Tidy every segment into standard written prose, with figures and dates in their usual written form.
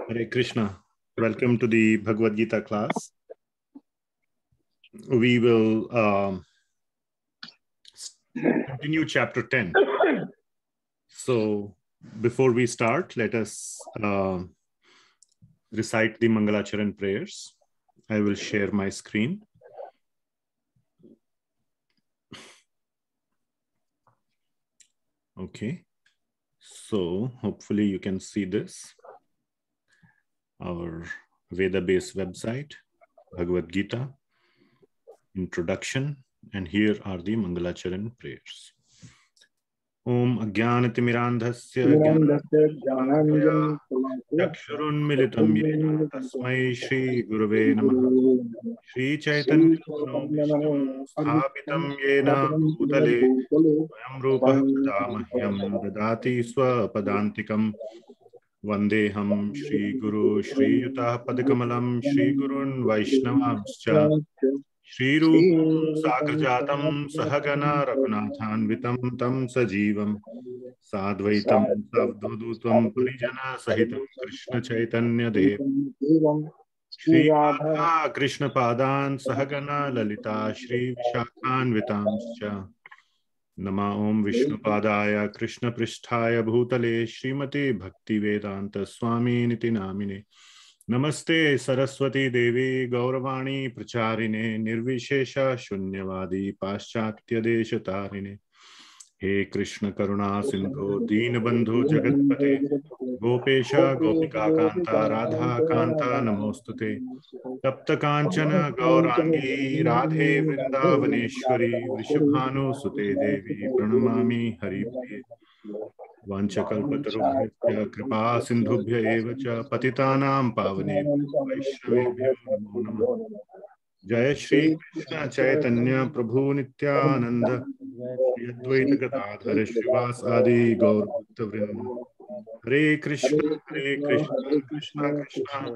Hare Krishna. Welcome to the Bhagavad Gita class. We will continue chapter 10. So before we start, let us recite the Mangalacharan prayers. I will share my screen. Okay. So hopefully you can see this. Our Veda-based website, Bhagavad Gita, introduction, and here are the Mangalacharan prayers. Om Ajnanatimirandhasya Chakshurunmilitam Yena Tasmai Shri Gurave Namaha Shri Chaitanya Manobhishtam Sthapitam Yena Bhutale Swayam Rupah Kadamahyam Dadati Swapadantikam Vandeham Shri Guru Shri Yutah Padakamalam Shri Gurun Vaishnavamscha Shri Rupam Sagrajatam Sahagana Raghunathanvitam Tam Sajivam Sadvaitam Savdhudutam Parijana Sahitam Krishna Chaitanya Dev Shri Radha Krishna Padan Sahagana Lalita Shri Vishakhanvitamscha Nama Om Vishnu Padaya Krishna Pristhaya Bhutale Srimati Bhakti Vedanta Swami Niti Namine Namaste Saraswati Devi Gauravani Pracharine Nirvishesha Shunyavadi Paschatya Deshatarine He Krishna Karuna Sindhu Deenabandhu Jagatpate Gopesha Gopika Kanta Radha Kanta Namostute Tapta Kanchana Gaurangi Radhe Vrindavaneshwari Vrishabhanu Sute Devi Pranamami Haripriye Vanchakalpatarubhya Kripa Sindhubhya Evacha Patitanam Pavanebhyo Vaishnavebhyo Namo Namah Jaya Shri Krishna Chaitanya Prabhu Nityananda Shri Advaita Gadadhara Srivas Adi Gaur Bhakta Vrinda Hare Krishna Krishna Krishna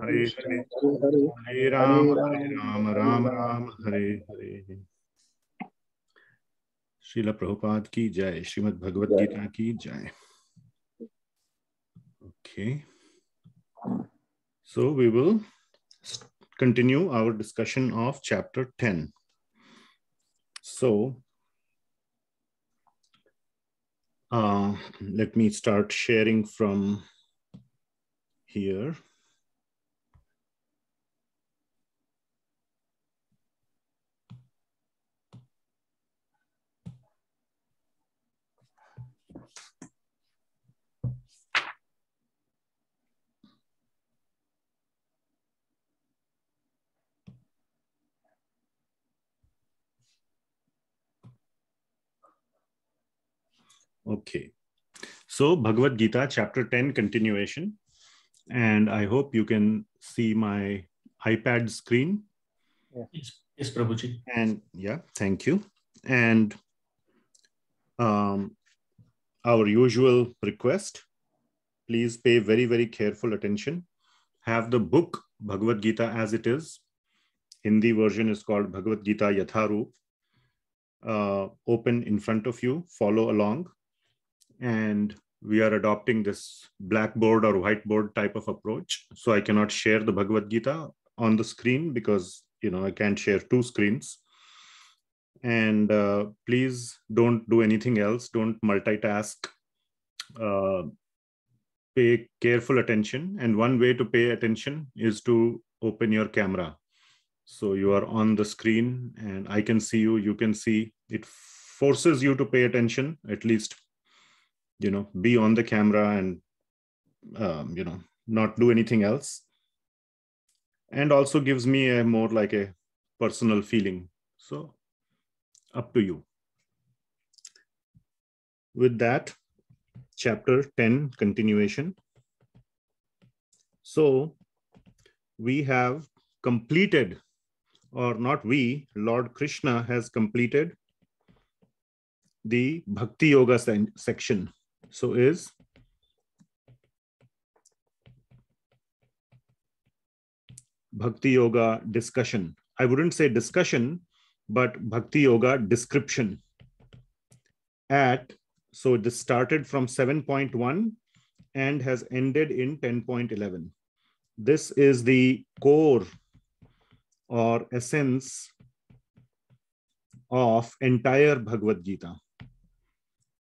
Hare Hare Hare Rama Rama Hare Hare. Srila Prabhupada ki jai, Srimad Bhagavad Gita ki jai. Okay. So we will continue our discussion of chapter 10. So let me start sharing from here. Okay, so Bhagavad Gita Chapter 10 continuation, and I hope you can see my iPad screen. Yes, Prabhuji. And yeah, thank you. And our usual request, please pay very, very careful attention. Have the book Bhagavad Gita as it is. Hindi version is called Bhagavad Gita Yatharup. Open in front of you, follow along. And we are adopting this blackboard or whiteboard type of approach. So I cannot share the Bhagavad Gita on the screen because, I can't share two screens. And please don't do anything else. Don't multitask. Pay careful attention. And one way to pay attention is to open your camera. So you are on the screen and I can see you, you can see. It forces you to pay attention, at least be on the camera and, not do anything else. And also gives me a more like a personal feeling. So up to you. With that, chapter 10 continuation. So we have completed, or not we, Lord Krishna has completed the Bhakti Yoga section. So is Bhakti Yoga discussion. I wouldn't say discussion, but Bhakti Yoga description. So this started from 7.1 and has ended in 10.11. This is the core or essence of entire Bhagavad Gita.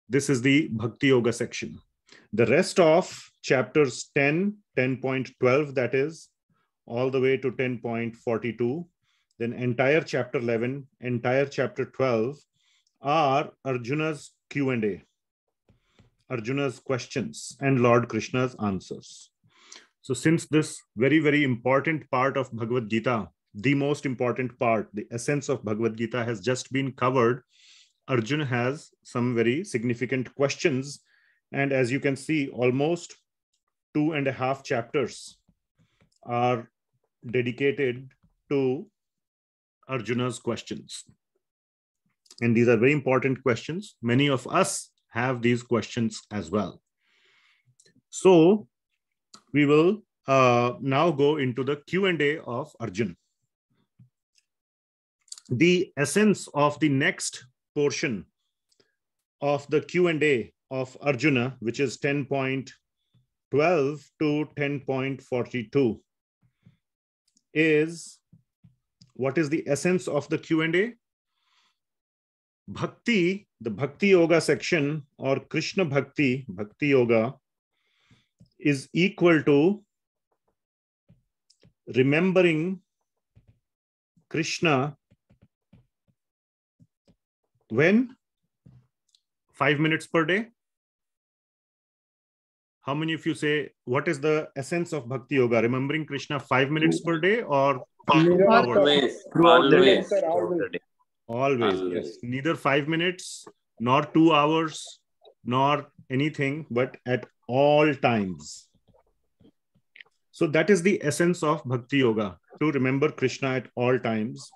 This is the Bhakti Yoga section. The rest of chapters 10, 10.12, that is, all the way to 10.42, then entire chapter 11, entire chapter 12 are Arjuna's Q&A, Arjuna's questions and Lord Krishna's answers. So since this very, very important part of Bhagavad Gita, the most important part, the essence of Bhagavad Gita has just been covered, Arjuna has some very significant questions. And as you can see, almost 2.5 chapters are dedicated to Arjuna's questions. And these are very important questions. Many of us have these questions as well. So we will now go into the Q&A of Arjuna. The essence of the next portion of the Q&A of Arjuna, which is 10.12 to 10.42, is, what is the essence of the Q&A? Bhakti, the Bhakti Yoga section, or Krishna Bhakti, Bhakti Yoga, is equal to remembering Krishna when? 5 minutes per day? How many of you say, what is the essence of Bhakti Yoga? Remembering Krishna 5 minutes per day or 2 hours? Always, yes. Neither 5 minutes, nor 2 hours, nor anything, but at all times. So that is the essence of Bhakti Yoga, to remember Krishna at all times.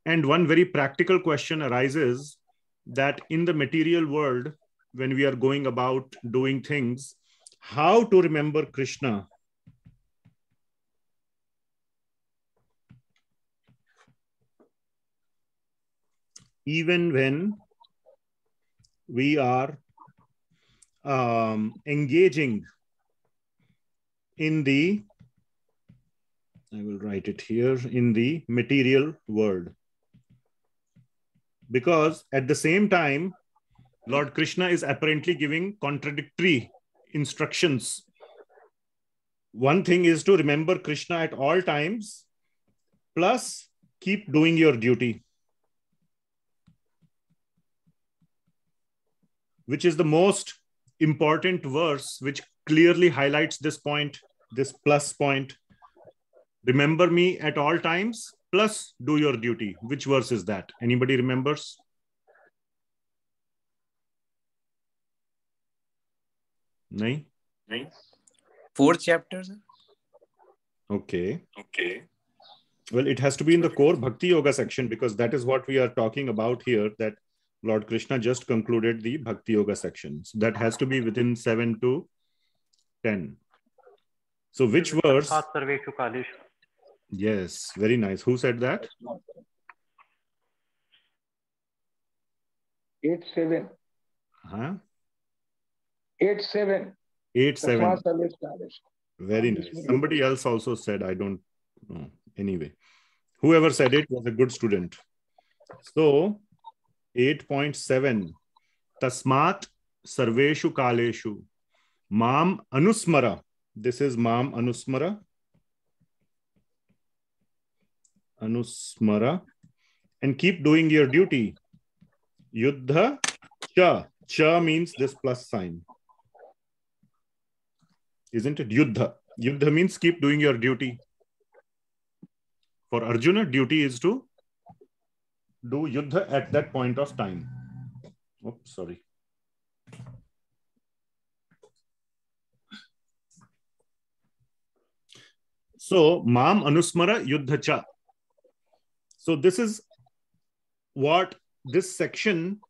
And one very practical question arises that in the material world, when we are going about doing things, how to remember Krishna? Even when we are engaging in the, I will write it here, in the material world. Because at the same time, Lord Krishna is apparently giving contradictory instructions. One thing is to remember Krishna at all times, plus keep doing your duty, which is the most important verse, which clearly highlights this point, this plus point. Remember me at all times, plus do your duty. Which verse is that? Anybody remembers? No? 4th chapter. Okay. Well, it has to be in the core Bhakti Yoga section, because that is what we are talking about here, that Lord Krishna just concluded the Bhakti Yoga section. So that has to be within 7 to 10. So which verse? Yes, very nice. Who said that? 8-7. Huh? 8-7. 8-7. Very nice. Somebody else also said, I don't know. Anyway, whoever said it was a good student. So 8.7. Tasmat sarveshu kaleshu mam anusmara. This is mam anusmara. Anusmara. And keep doing your duty. Yuddha cha. Cha means this plus sign. Isn't it? Yuddha. Yuddha means keep doing your duty. For Arjuna, duty is to do yuddha at that point of time. Oops, sorry. So, mam anusmara yuddha cha. So this is what this section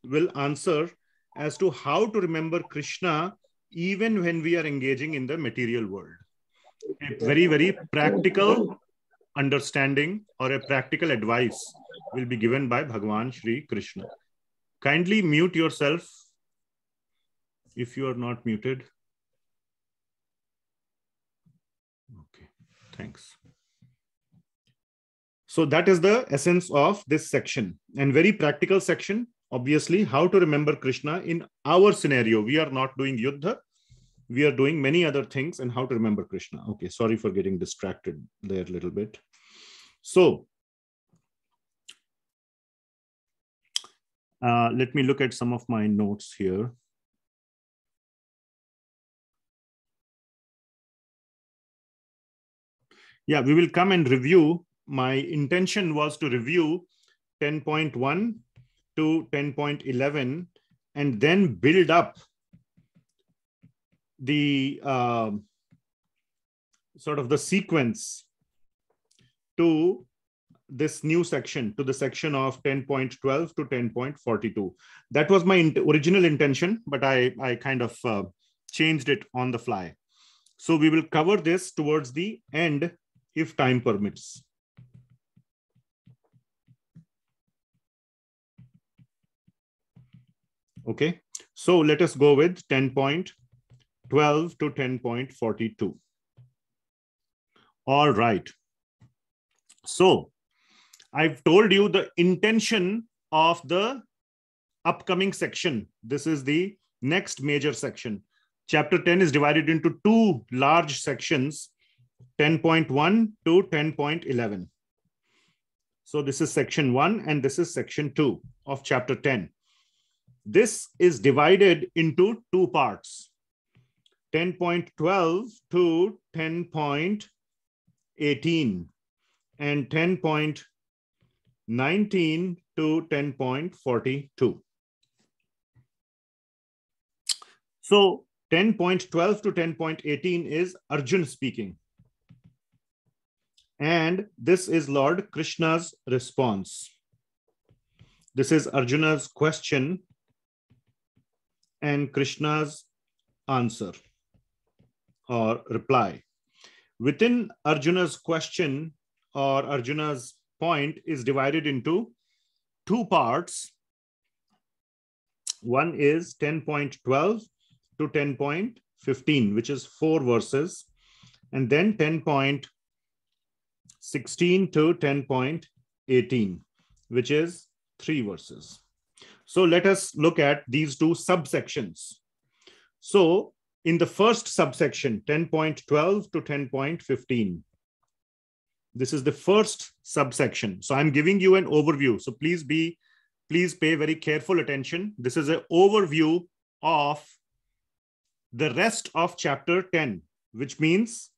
will answer as to how to remember Krishna even when we are engaging in the material world. A very, very practical understanding or a practical advice will be given by Bhagawan Shri Krishna. Kindly mute yourself if you are not muted. Okay, thanks. So that is the essence of this section, and very practical section. Obviously, how to remember Krishna in our scenario. We are not doing Yuddha. We are doing many other things, and how to remember Krishna. Okay, sorry for getting distracted there a little bit. So let me look at some of my notes here. Yeah, we will come and review. My intention was to review 10.1 to 10.11 and then build up the sort of the sequence to this new section, to the section of 10.12 to 10.42. That was my original intention, but I kind of changed it on the fly. So we will cover this towards the end if time permits. Okay, so let us go with 10.12 to 10.42. All right. So I've told you the intention of the upcoming section. This is the next major section. Chapter 10 is divided into two large sections, 10.1 to 10.11. So this is section 1 and this is section 2 of chapter 10. This is divided into two parts, 10.12 to 10.18 and 10.19 to 10.42. So 10.12 to 10.18 is Arjuna speaking. And this is Lord Krishna's response. This is Arjuna's question and Krishna's answer or reply. Within Arjuna's question or Arjuna's point is divided into two parts. One is 10.12 to 10.15, which is 4 verses, and then 10.16 to 10.18, which is 3 verses. So let us look at these two subsections. So in the first subsection, 10.12 to 10.15, this is the first subsection. So I'm giving you an overview. So please pay very careful attention. This is an overview of the rest of chapter 10, which means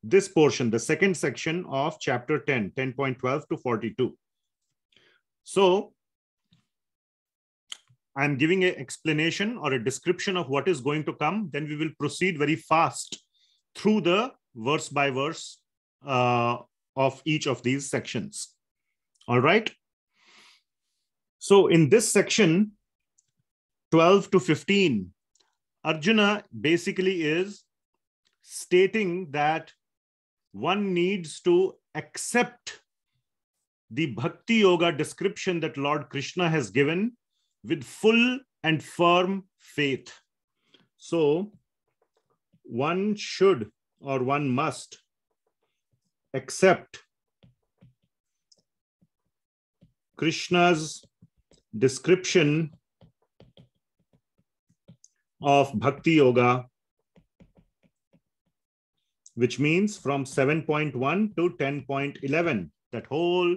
this portion, the second section of chapter 10, 10.12 to 42. So I'm giving an explanation or a description of what is going to come. Then we will proceed very fast through the verse by verse of each of these sections. All right. So in this section, 12 to 15, Arjuna basically is stating that one needs to accept the Bhakti Yoga description that Lord Krishna has given with full and firm faith. So one should or one must accept Krishna's description of Bhakti Yoga, which means from 7.1 to 10.11, that whole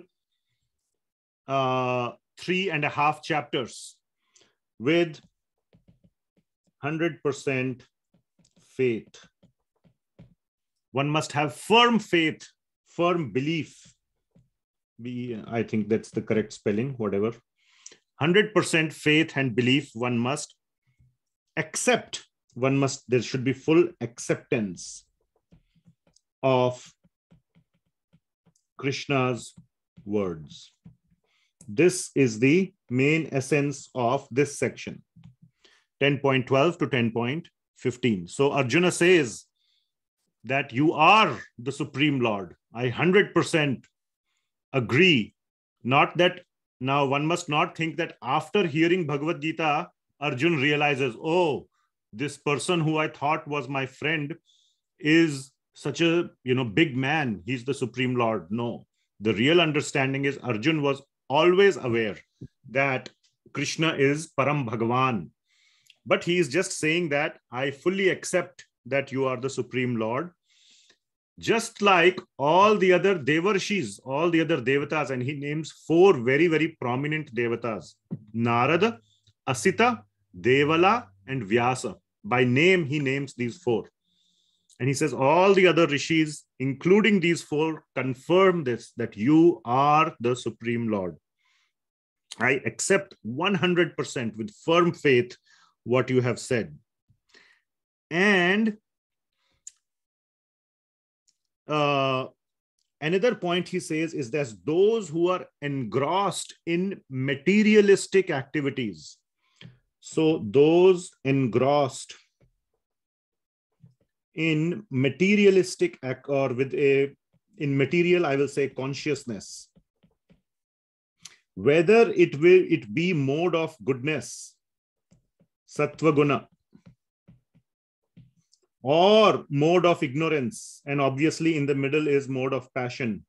3.5 chapters with 100% faith. One must have firm faith, firm belief. I think that's the correct spelling, whatever. 100% faith and belief one must accept. There should be full acceptance of Krishna's words. This is the main essence of this section, 10.12 to 10.15. So Arjuna says that you are the Supreme Lord. I 100% agree. Not that now one must not think that after hearing Bhagavad Gita, Arjuna realizes, oh, this person who I thought was my friend is such a big man, he's the Supreme Lord. No, the real understanding is Arjun was always aware that Krishna is Param Bhagawan. But he is just saying that I fully accept that you are the Supreme Lord. Just like all the other Devarshis, all the other Devatas, and he names 4 very, very prominent Devatas: Narada, Asita, Devala, and Vyasa. By name, he names these 4. And he says all the other rishis, including these 4, confirm this, that you are the Supreme Lord. I accept 100% with firm faith what you have said. And another point he says is that those who are engrossed in materialistic activities. So those engrossed in materialistic or in material, I will say consciousness, whether it be mode of goodness, sattva guna, or mode of ignorance, and obviously in the middle is mode of passion,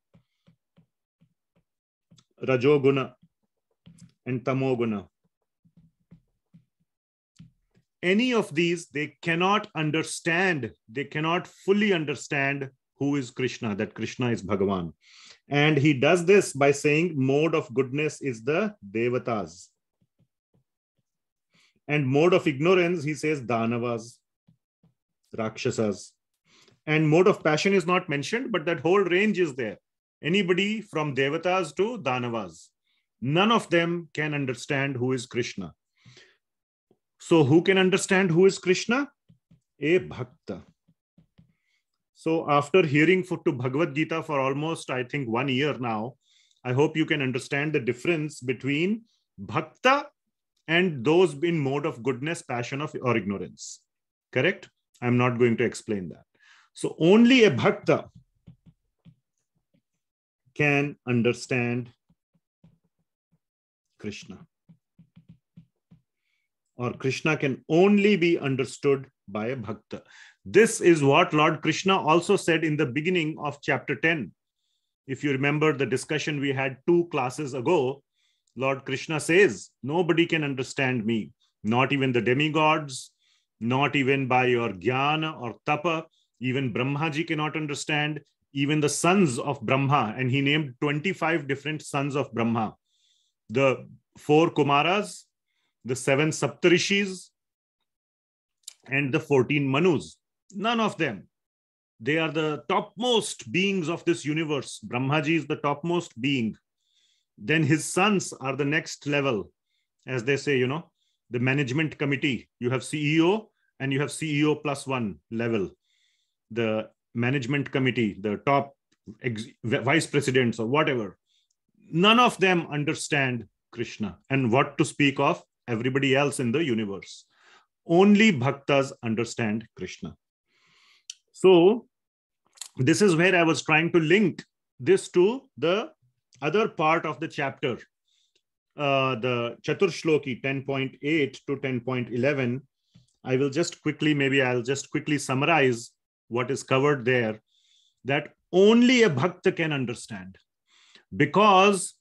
rajoguna and tamoguna. Any of these, they cannot understand, they cannot fully understand who is Krishna, that Krishna is Bhagawan. And he does this by saying mode of goodness is the Devatas. And mode of ignorance, he says Danavas, Rakshasas. And mode of passion is not mentioned, but that whole range is there. Anybody from Devatas to Danavas. None of them can understand who is Krishna. So who can understand who is Krishna? A Bhakta. So after hearing to Bhagavad Gita for almost, I think, 1 year now, I hope you can understand the difference between Bhakta and those in mode of goodness, passion, or ignorance. Correct? I'm not going to explain that. So only a Bhakta can understand Krishna. Or Krishna can only be understood by a Bhakta. This is what Lord Krishna also said in the beginning of chapter 10. If you remember the discussion we had 2 classes ago, Lord Krishna says, nobody can understand me, not even the demigods, not even by your jnana or tapa. Even Brahmaji cannot understand, even the sons of Brahma. And he named 25 different sons of Brahma. The 4 Kumaras, the 7 Saptarishis, and the 14 Manus. None of them. They are the topmost beings of this universe. Brahmaji is the topmost being. Then his sons are the next level. As they say, the management committee. You have CEO and you have CEO plus 1 level. The management committee, the top vice presidents or whatever. None of them understand Krishna. And what to speak of everybody else in the universe. Only Bhaktas understand Krishna. So this is where I was trying to link this to the other part of the chapter, the chaturshloki 10.8 to 10.11. I will just quickly, I'll just quickly summarize what is covered there, that only a Bhakta can understand, because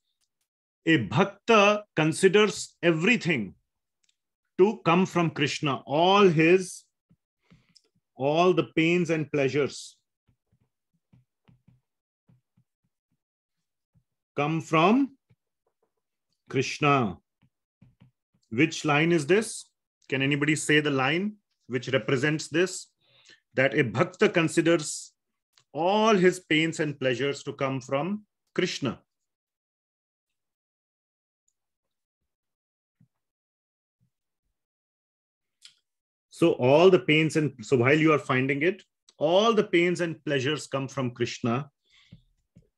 a Bhakta considers everything to come from Krishna. All the pains and pleasures come from Krishna. Which line is this? Can anybody say the line which represents this? That a Bhakta considers all his pains and pleasures to come from Krishna. So all the pains so while you are finding it, all the pains and pleasures come from Krishna.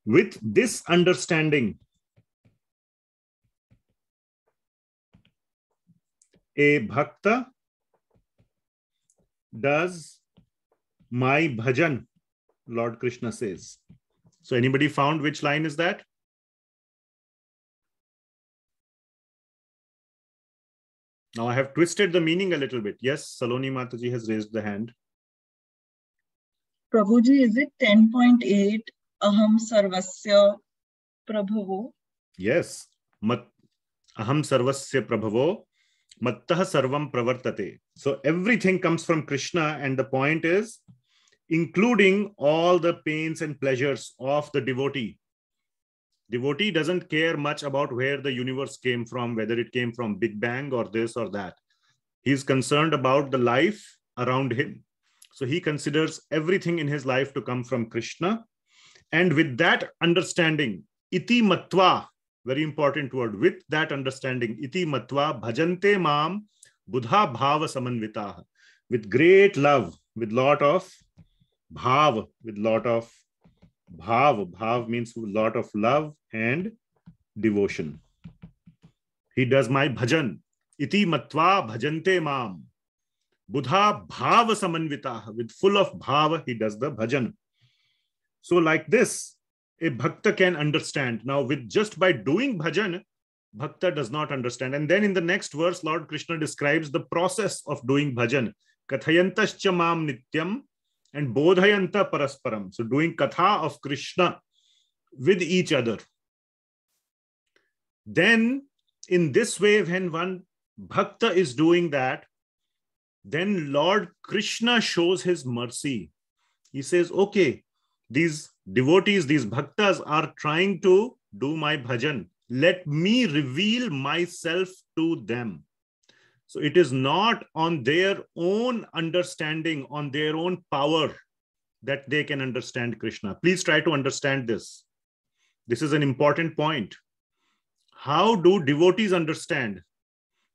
With this understanding, a Bhakta does my bhajan, Lord Krishna says. So anybody found which line is that? Now I have twisted the meaning a little bit. Yes, Saloni Mataji has raised the hand. Prabhuji, is it 10.8? Aham sarvasya prabhavo? Yes. Aham sarvasya prabhavo mattah sarvam pravartate. So everything comes from Krishna, and the point is including all the pains and pleasures of the devotee. Devotee doesn't care much about where the universe came from, whether it came from Big Bang or this or that. He's concerned about the life around him. So he considers everything in his life to come from Krishna. And with that understanding, iti matva, very important word, with that understanding, iti matva bhajante maam buddha bhava samanvitah, with great love, with lot of bhav, with lot of bhav. Bhav means lot of love and devotion. He does my bhajan. Iti matva bhajante maam buddha bhava samanvitah, with full of bhava he does the bhajan. So like this, a bhakta can understand. Now, with just by doing bhajan, bhakta does not understand. And then in the next verse, Lord Krishna describes the process of doing bhajan. Kathayantascha mam nityam and bodhayanta parasparam. So doing katha of Krishna with each other. Then in this way, when one bhakta is doing that, then Lord Krishna shows his mercy. He says, okay, these devotees, these bhaktas are trying to do my bhajan. Let me reveal myself to them. So it is not on their own understanding, on their own power that they can understand Krishna. Please try to understand this. This is an important point. How do devotees understand,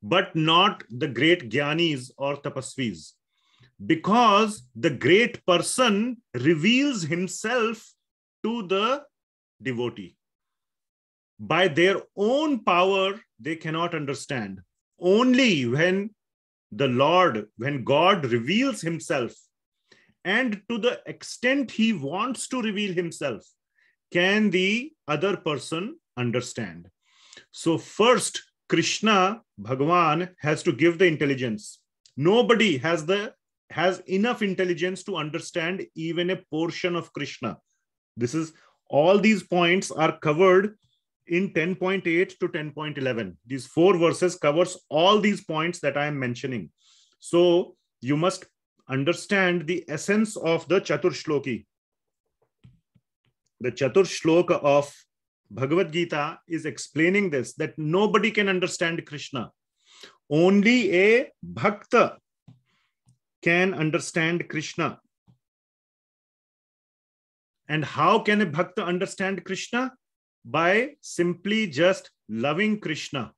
but not the great jnanis or tapasvis? Because the great person reveals himself to the devotee. By their own power, they cannot understand. Only when the Lord, when God reveals himself, and to the extent he wants to reveal himself, can the other person understand. So first, Krishna, Bhagawan, has to give the intelligence. Nobody has enough intelligence to understand even a portion of Krishna. All these points are covered in 10.8 to 10.11. These 4 verses covers all these points that I am mentioning. So you must understand the essence of the chaturshloki. The chaturshloka of Bhagavad Gita is explaining this, that nobody can understand Krishna. Only a bhakta can understand Krishna. And how can a bhakta understand Krishna? By simply just loving Krishna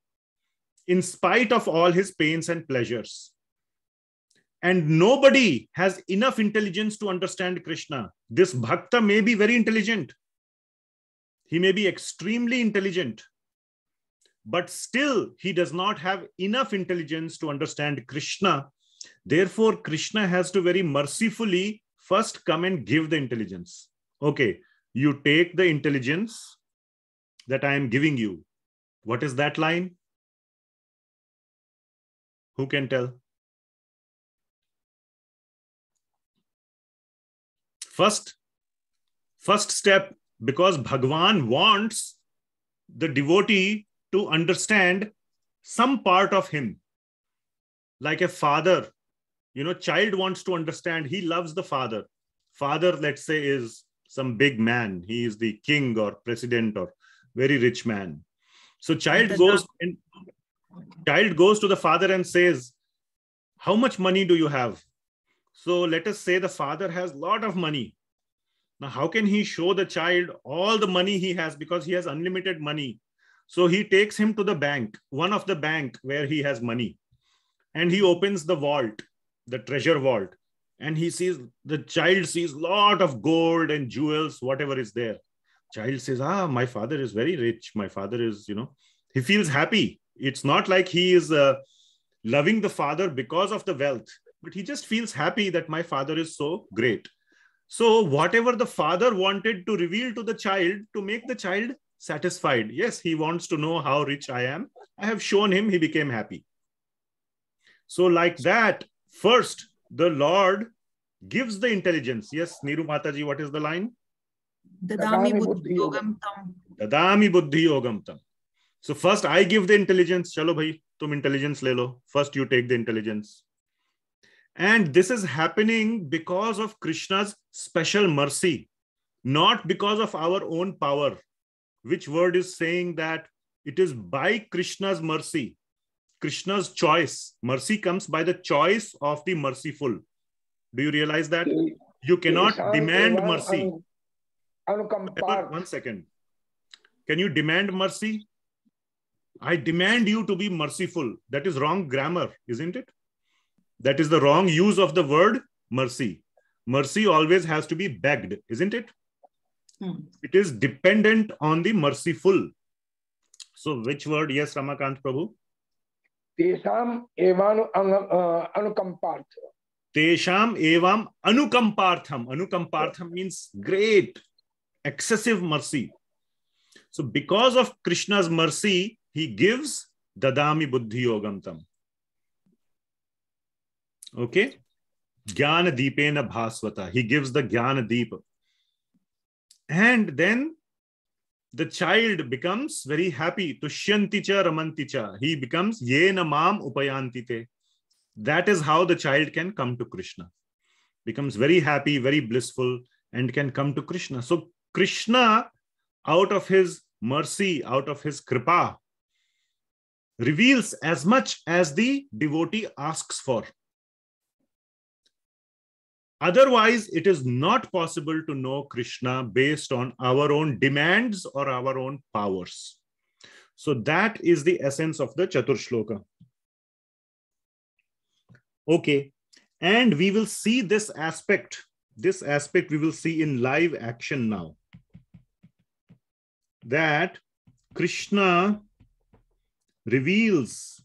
in spite of all his pains and pleasures. And nobody has enough intelligence to understand Krishna. This bhakta may be very intelligent. He may be extremely intelligent, but still he does not have enough intelligence to understand Krishna. Therefore, Krishna has to very mercifully first come and give the intelligence. Okay, you take the intelligence that I am giving you. What is that line? Who can tell? First step, because Bhagawan wants the devotee to understand some part of him. Like a father, child wants to understand. He loves the father. Father, let's say, is some big man. He is the king or president or very rich man. So child goes to the father and says, how much money do you have? So let us say the father has a lot of money. Now, how can he show the child all the money he has? Because he has unlimited money. So he takes him to the bank, one of the bank where he has money. And he opens the vault, the treasure vault. And the child sees a lot of gold and jewels, whatever is there. Child says, my father is very rich. My father is, he feels happy. It's not like he is loving the father because of the wealth, but he just feels happy that my father is so great. So whatever the father wanted to reveal to the child to make the child satisfied. Yes, he wants to know how rich I am. I have shown him, he became happy. So like that, first, the Lord gives the intelligence. Yes, Neeru Mataji, what is the line? Dadami buddhi yogam tam. Dadami buddhi yogam tam. So first I give the intelligence. Chalo bhai, tum intelligence le lo. First you take the intelligence. And this is happening because of Krishna's special mercy, not because of our own power. Which word is saying that it is by Krishna's mercy, Krishna's choice. Mercy comes by the choice of the merciful. Do you realize that? You cannot demand mercy. One second. Can you demand mercy? I demand you to be merciful. That is wrong grammar, isn't it? That is the wrong use of the word mercy. Mercy always has to be begged, isn't it? It is dependent on the merciful. So which word? Yes, Ramakant Prabhu. Tesham evam anukampartham. Tesham evam anukampartham. Anukampartham means great, excessive mercy. So because of Krishna's mercy, he gives dadami buddhi yogam tam. Okay. Jnana deepena bhasvata. He gives the jnana deepa. And then the child becomes very happy. Tushyanticha ramanticha. He becomes yena mam upayantite. That is how the child can come to Krishna. Becomes very happy, very blissful, and can come to Krishna. So Krishna, out of his mercy, out of his kripa, reveals as much as the devotee asks for. Otherwise, it is not possible to know Krishna based on our own demands or our own powers. So that is the essence of the chaturshloka. Okay. And we will see this aspect. This aspect we will see in live action now. That Krishna reveals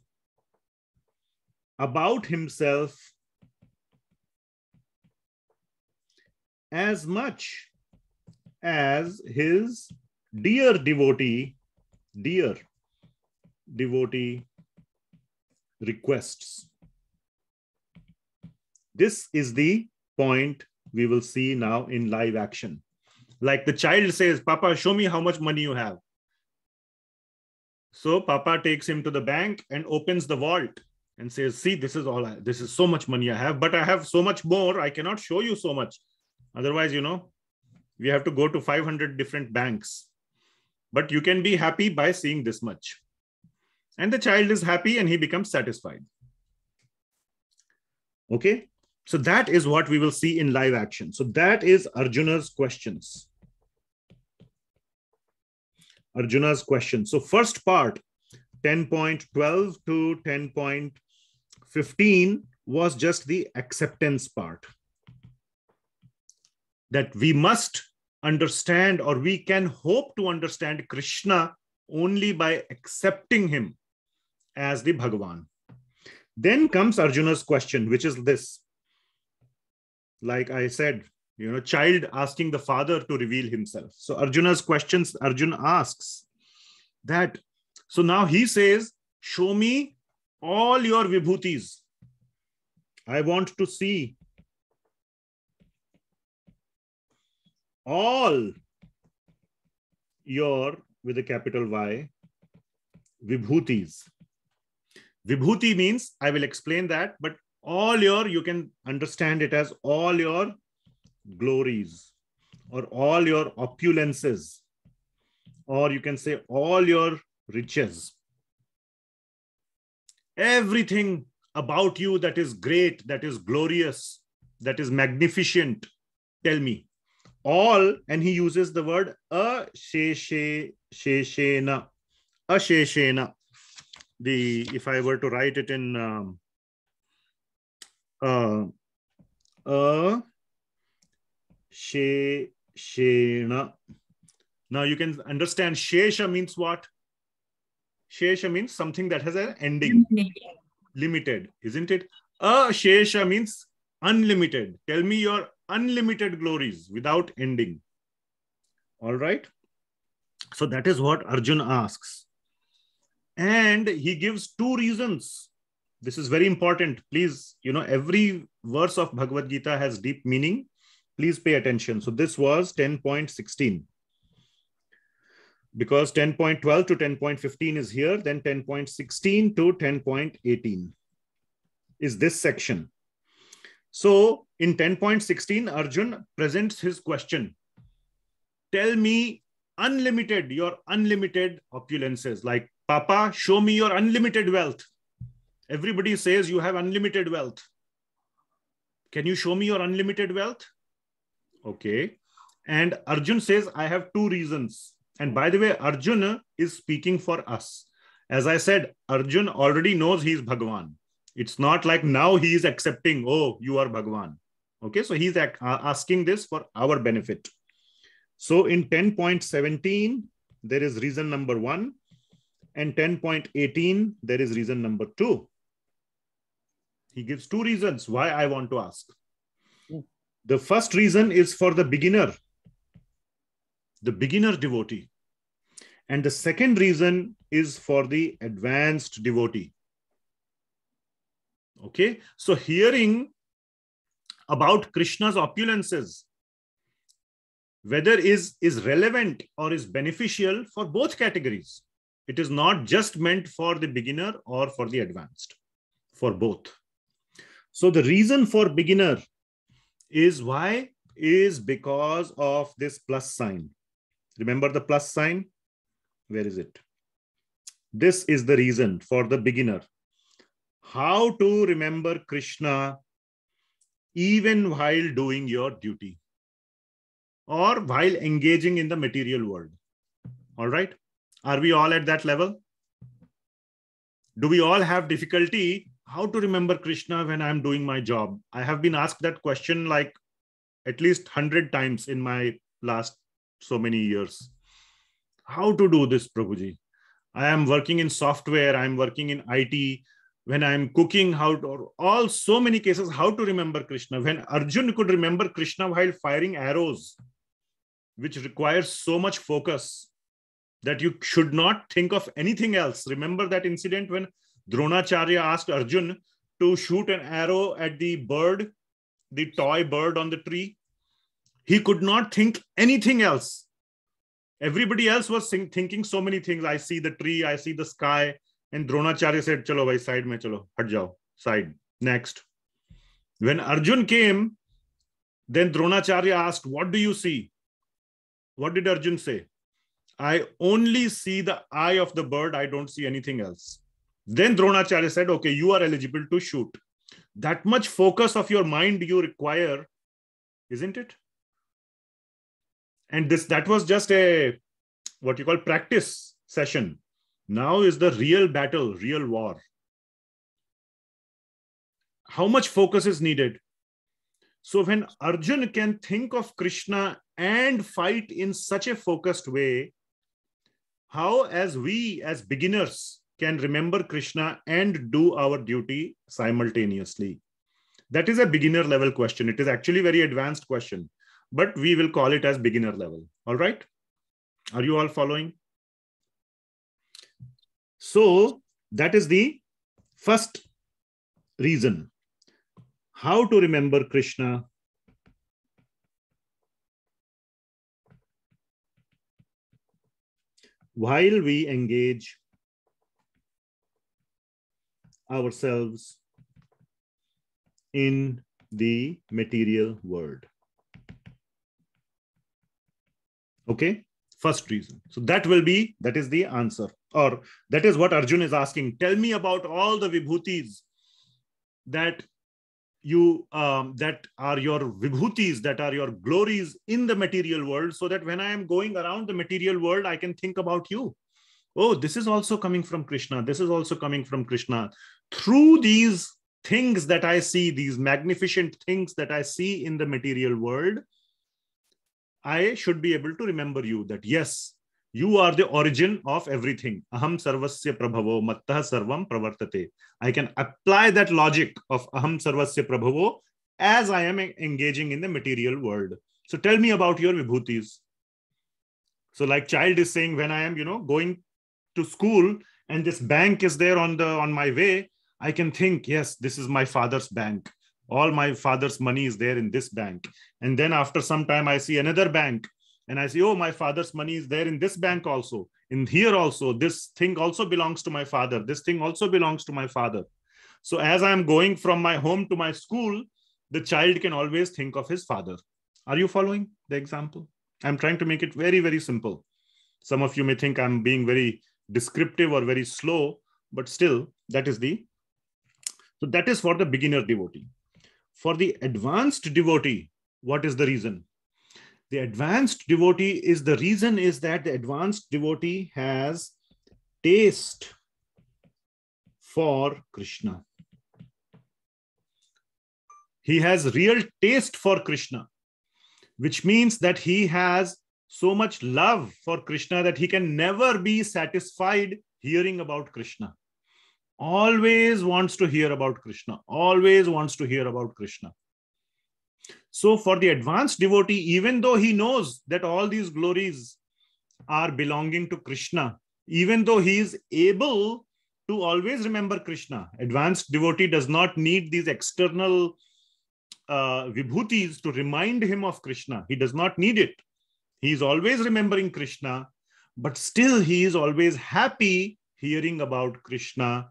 about himself as much as his dear devotee requests. This is the point we will see now in live action. Like the child says, Papa, show me how much money you have. So Papa takes him to the bank and opens the vault and says, see, this is so much money I have, but I have so much more. I cannot show you so much. Otherwise, we have to go to 500 different banks. But you can be happy by seeing this much. And the child is happy and he becomes satisfied. Okay. So that is what we will see in live action. So that is Arjuna's questions. Arjuna's question. So first part, 10.12 to 10.15 was just the acceptance part. That we must understand, or we can hope to understand Krishna only by accepting him as the Bhagawan. Then comes Arjuna's question, which is this. Like I said, child asking the father to reveal himself. So Arjuna's questions, Arjuna asks that, so now he says, show me all your vibhutis. I want to see all your, with a capital Y, vibhutis. Vibhuti means, I will explain that, but all your, you can understand it as all your glories or all your opulences, or you can say all your riches. Everything about you that is great, that is glorious, that is magnificent, tell me. All, and he uses the word asheshena. Asheshena. If I were to write it in sheshena. Now you can understand shesha means what? Shesha means something that has an ending. Limited, isn't it? Shesha means unlimited. Tell me your unlimited glories without ending. All right. So that is what Arjuna asks. And he gives two reasons This is very important. Please, every verse of Bhagavad Gita has deep meaning. Please pay attention. So this was 10.16. Because 10.12 to 10.15 is here, then 10.16 to 10.18 is this section. So in 10.16, Arjun presents his question. Tell me your unlimited opulences. Like, Papa, show me your unlimited wealth. Everybody says you have unlimited wealth. Can you show me your unlimited wealth? Okay. And Arjun says, I have two reasons. And by the way, Arjuna is speaking for us. As I said, Arjun already knows he is Bhagawan. It's not like now he is accepting, oh, you are Bhagawan. Okay, so he's asking this for our benefit. So in 10.17, there is reason number 1. And 10.18, there is reason number 2. He gives two reasons why I want to ask. The first reason is for the beginner devotee. And the second reason is for the advanced devotee. Okay, so hearing about Krishna's opulences, whether is relevant or is beneficial for both categories. It is not just meant for the beginner or for the advanced, for both. So the reason for beginner is why? Is because of this plus sign. Remember the plus sign? Where is it? This is the reason for the beginner. How to remember Krishna even while doing your duty or while engaging in the material world. All right? Are we all at that level? Do we all have difficulty how to remember Krishna when I'm doing my job? I have been asked that question like at least 100 times in my last so many years. How to do this, Prabhuji? I am working in software, I'm working in IT. When I'm cooking, all so many cases, how to remember Krishna. When Arjun could remember Krishna while firing arrows, which requires so much focus that you should not think of anything else. Remember that incident when Dronacharya asked Arjun to shoot an arrow at the bird, the toy bird on the tree. He could not think anything else. Everybody else was thinking so many things. I see the tree, I see the sky. And Dronacharya said, chalo bhai, side mein chalo, hat jao, side, next. When Arjun came, then Dronacharya asked, what do you see? What did Arjun say? I only see the eye of the bird, I don't see anything else. Then Dronacharya said, okay, you are eligible to shoot. That much focus of your mind you require, isn't it? And that was just a, what you call practice session. Now is the real battle, real war. How much focus is needed? So when Arjun can think of Krishna and fight in such a focused way, how as we as beginners can remember Krishna and do our duty simultaneously? That is a beginner level question. It is actually a very advanced question, but we will call it as beginner level. All right? Are you all following? So that is the first reason. How to remember Krishna while we engage ourselves in the material world. Okay, first reason. So that is the answer, or that is what Arjun is asking. Tell me about all the vibhutis that that are your vibhutis, that are your glories in the material world, so that when I am going around the material world, I can think about you. Oh, this is also coming from Krishna. This is also coming from Krishna. Through these things that I see, these magnificent things that I see in the material world, I should be able to remember you, that yes, you are the origin of everything. Aham sarvasya prabhavo mattah sarvam pravartate. I can apply that logic of aham sarvasya prabhavo as I am engaging in the material world. So tell me about your vibhutis. So like child is saying, when I am, going to school and this bank is there on my way, I can think, yes, this is my father's bank. All my father's money is there in this bank. And then after some time, I see another bank and I see, oh, my father's money is there in this bank also. In here also, this thing also belongs to my father. This thing also belongs to my father. So as I'm going from my home to my school, the child can always think of his father. Are you following the example? I'm trying to make it very, very simple. Some of you may think I'm being very descriptive or very slow, but still, that is for the beginner devotee. For the advanced devotee, what is the reason? The advanced devotee is the reason is that the advanced devotee has taste for Krishna. He has real taste for Krishna, which means that he has so much love for Krishna that he can never be satisfied hearing about Krishna. Always wants to hear about Krishna. Always wants to hear about Krishna. So for the advanced devotee, even though he knows that all these glories are belonging to Krishna, even though he is able to always remember Krishna, advanced devotee does not need these external vibhutis to remind him of Krishna. He does not need it. He is always remembering Krishna, but still he is always happy hearing about Krishna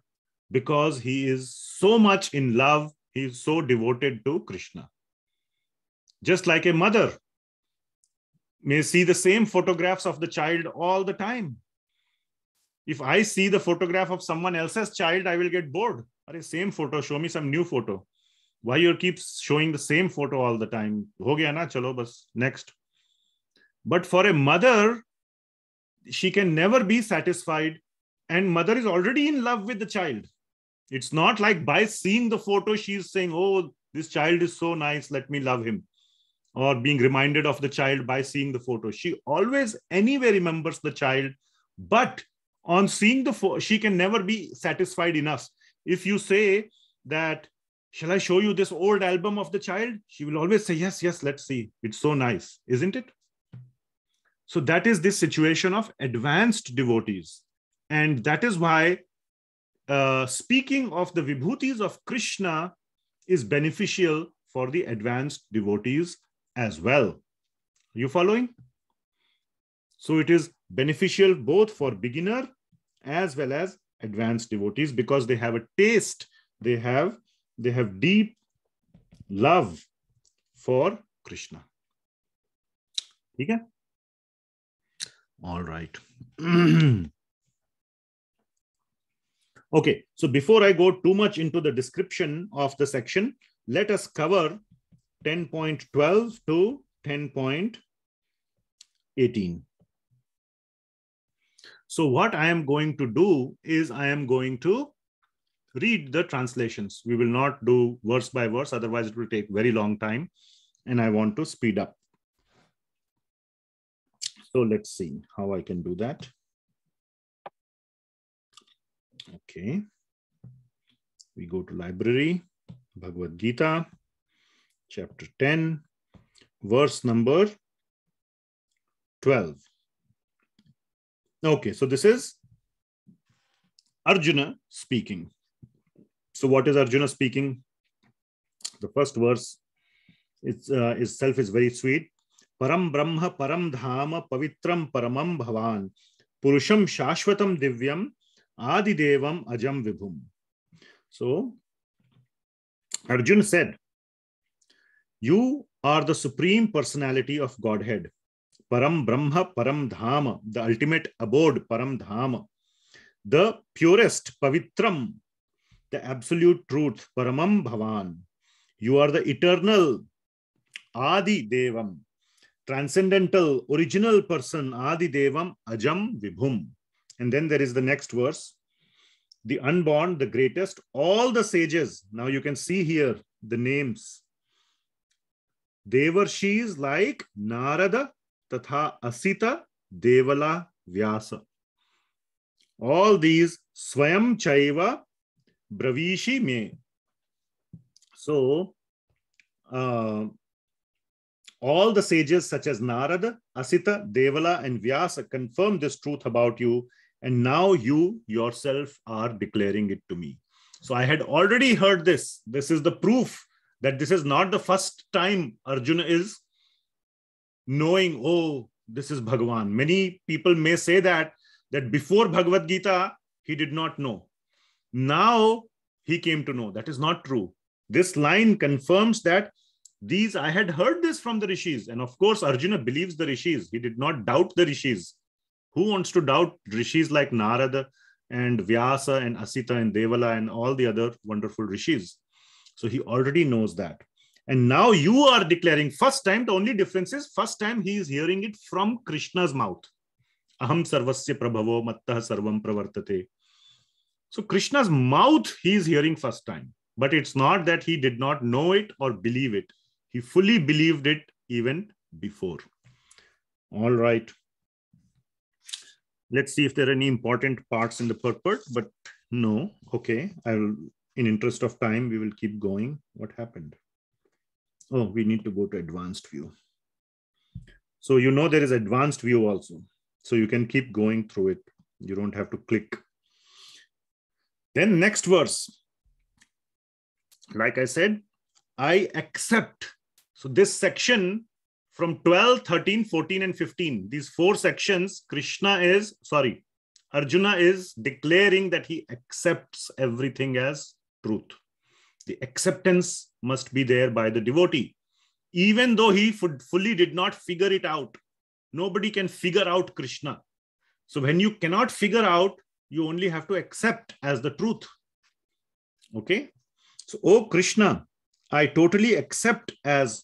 because he is so much in love. He is so devoted to Krishna. Just like a mother may see the same photographs of the child all the time. If I see the photograph of someone else's child, I will get bored. Same photo, show me some new photo. Why you keep showing the same photo all the time? Ho gaya na, chalo bas, next. But for a mother, she can never be satisfied, and mother is already in love with the child. It's not like by seeing the photo, she's saying, oh, this child is so nice, let me love him. Or being reminded of the child by seeing the photo. She always anyway remembers the child, but on seeing the photo, she can never be satisfied enough. If you say that, shall I show you this old album of the child? She will always say, yes, yes, let's see. It's so nice, isn't it? So that is this situation of advanced devotees. And that is why speaking of the vibhutis of Krishna is beneficial for the advanced devotees as well. Are you following? So it is beneficial both for beginner as well as advanced devotees because they have a taste. They have deep love for Krishna. Okay? All right. Okay, so before I go too much into the description of the section, let us cover 10.12 to 10.18. So what I am going to do is I am going to read the translations. We will not do verse by verse, otherwise it will take very long time, and I want to speed up. So let's see how I can do that. Okay. We go to library, Bhagavad Gita, chapter 10, verse number 12. Okay, so this is Arjuna speaking. So what is Arjuna speaking? The first verse itself is very sweet. Param Brahma Param Dhama Pavitram Paramam Bhavan Purusham Shashvatam Divyam Adi Devam Ajam Vibhum. So Arjuna said, you are the supreme personality of Godhead. Param Brahma Param Dhama, the ultimate abode, Param Dhama. The purest, Pavitram, the absolute truth, Paramam Bhavan. You are the eternal, Adi Devam, transcendental, original person, Adi Devam, Ajam Vibhum. And then there is the next verse. The unborn, the greatest, all the sages. Now you can see here the names. Devarshis like Narada, Tatha Asita, Devala, Vyasa. All these Swayam Chaiva, Bravishi Me. So, all the sages such as Narada, Asita, Devala, and Vyasa confirm this truth about you, and now you yourself are declaring it to me. So I had already heard this. This is the proof that this is not the first time Arjuna is knowing, oh, this is Bhagawan. Many people may say that before Bhagavad Gita, he did not know. Now he came to know. That is not true. This line confirms that I had heard this from the rishis. And of course, Arjuna believes the rishis. He did not doubt the rishis. Who wants to doubt rishis like Narada and Vyasa and Asita and Devala and all the other wonderful rishis? So he already knows that. And now you are declaring first time. The only difference is first time he is hearing it from Krishna's mouth. Aham sarvasya prabhavo mattah sarvam pravartate. So Krishna's mouth he is hearing first time. But it's not that he did not know it or believe it. He fully believed it even before. All right. Let's see if there are any important parts in the purport, but no. Okay. In interest of time, we will keep going. What happened? Oh, we need to go to advanced view. So you know there is advanced view also. So you can keep going through it. You don't have to click. Then next verse. Like I said, I accept. So this section from 12, 13, 14, and 15, these 4 sections, Arjuna is declaring that he accepts everything as truth. The acceptance must be there by the devotee, even though he fully did not figure it out. Nobody can figure out Krishna. So when you cannot figure out, you only have to accept as the truth. Okay. So, oh Krishna, I totally accept as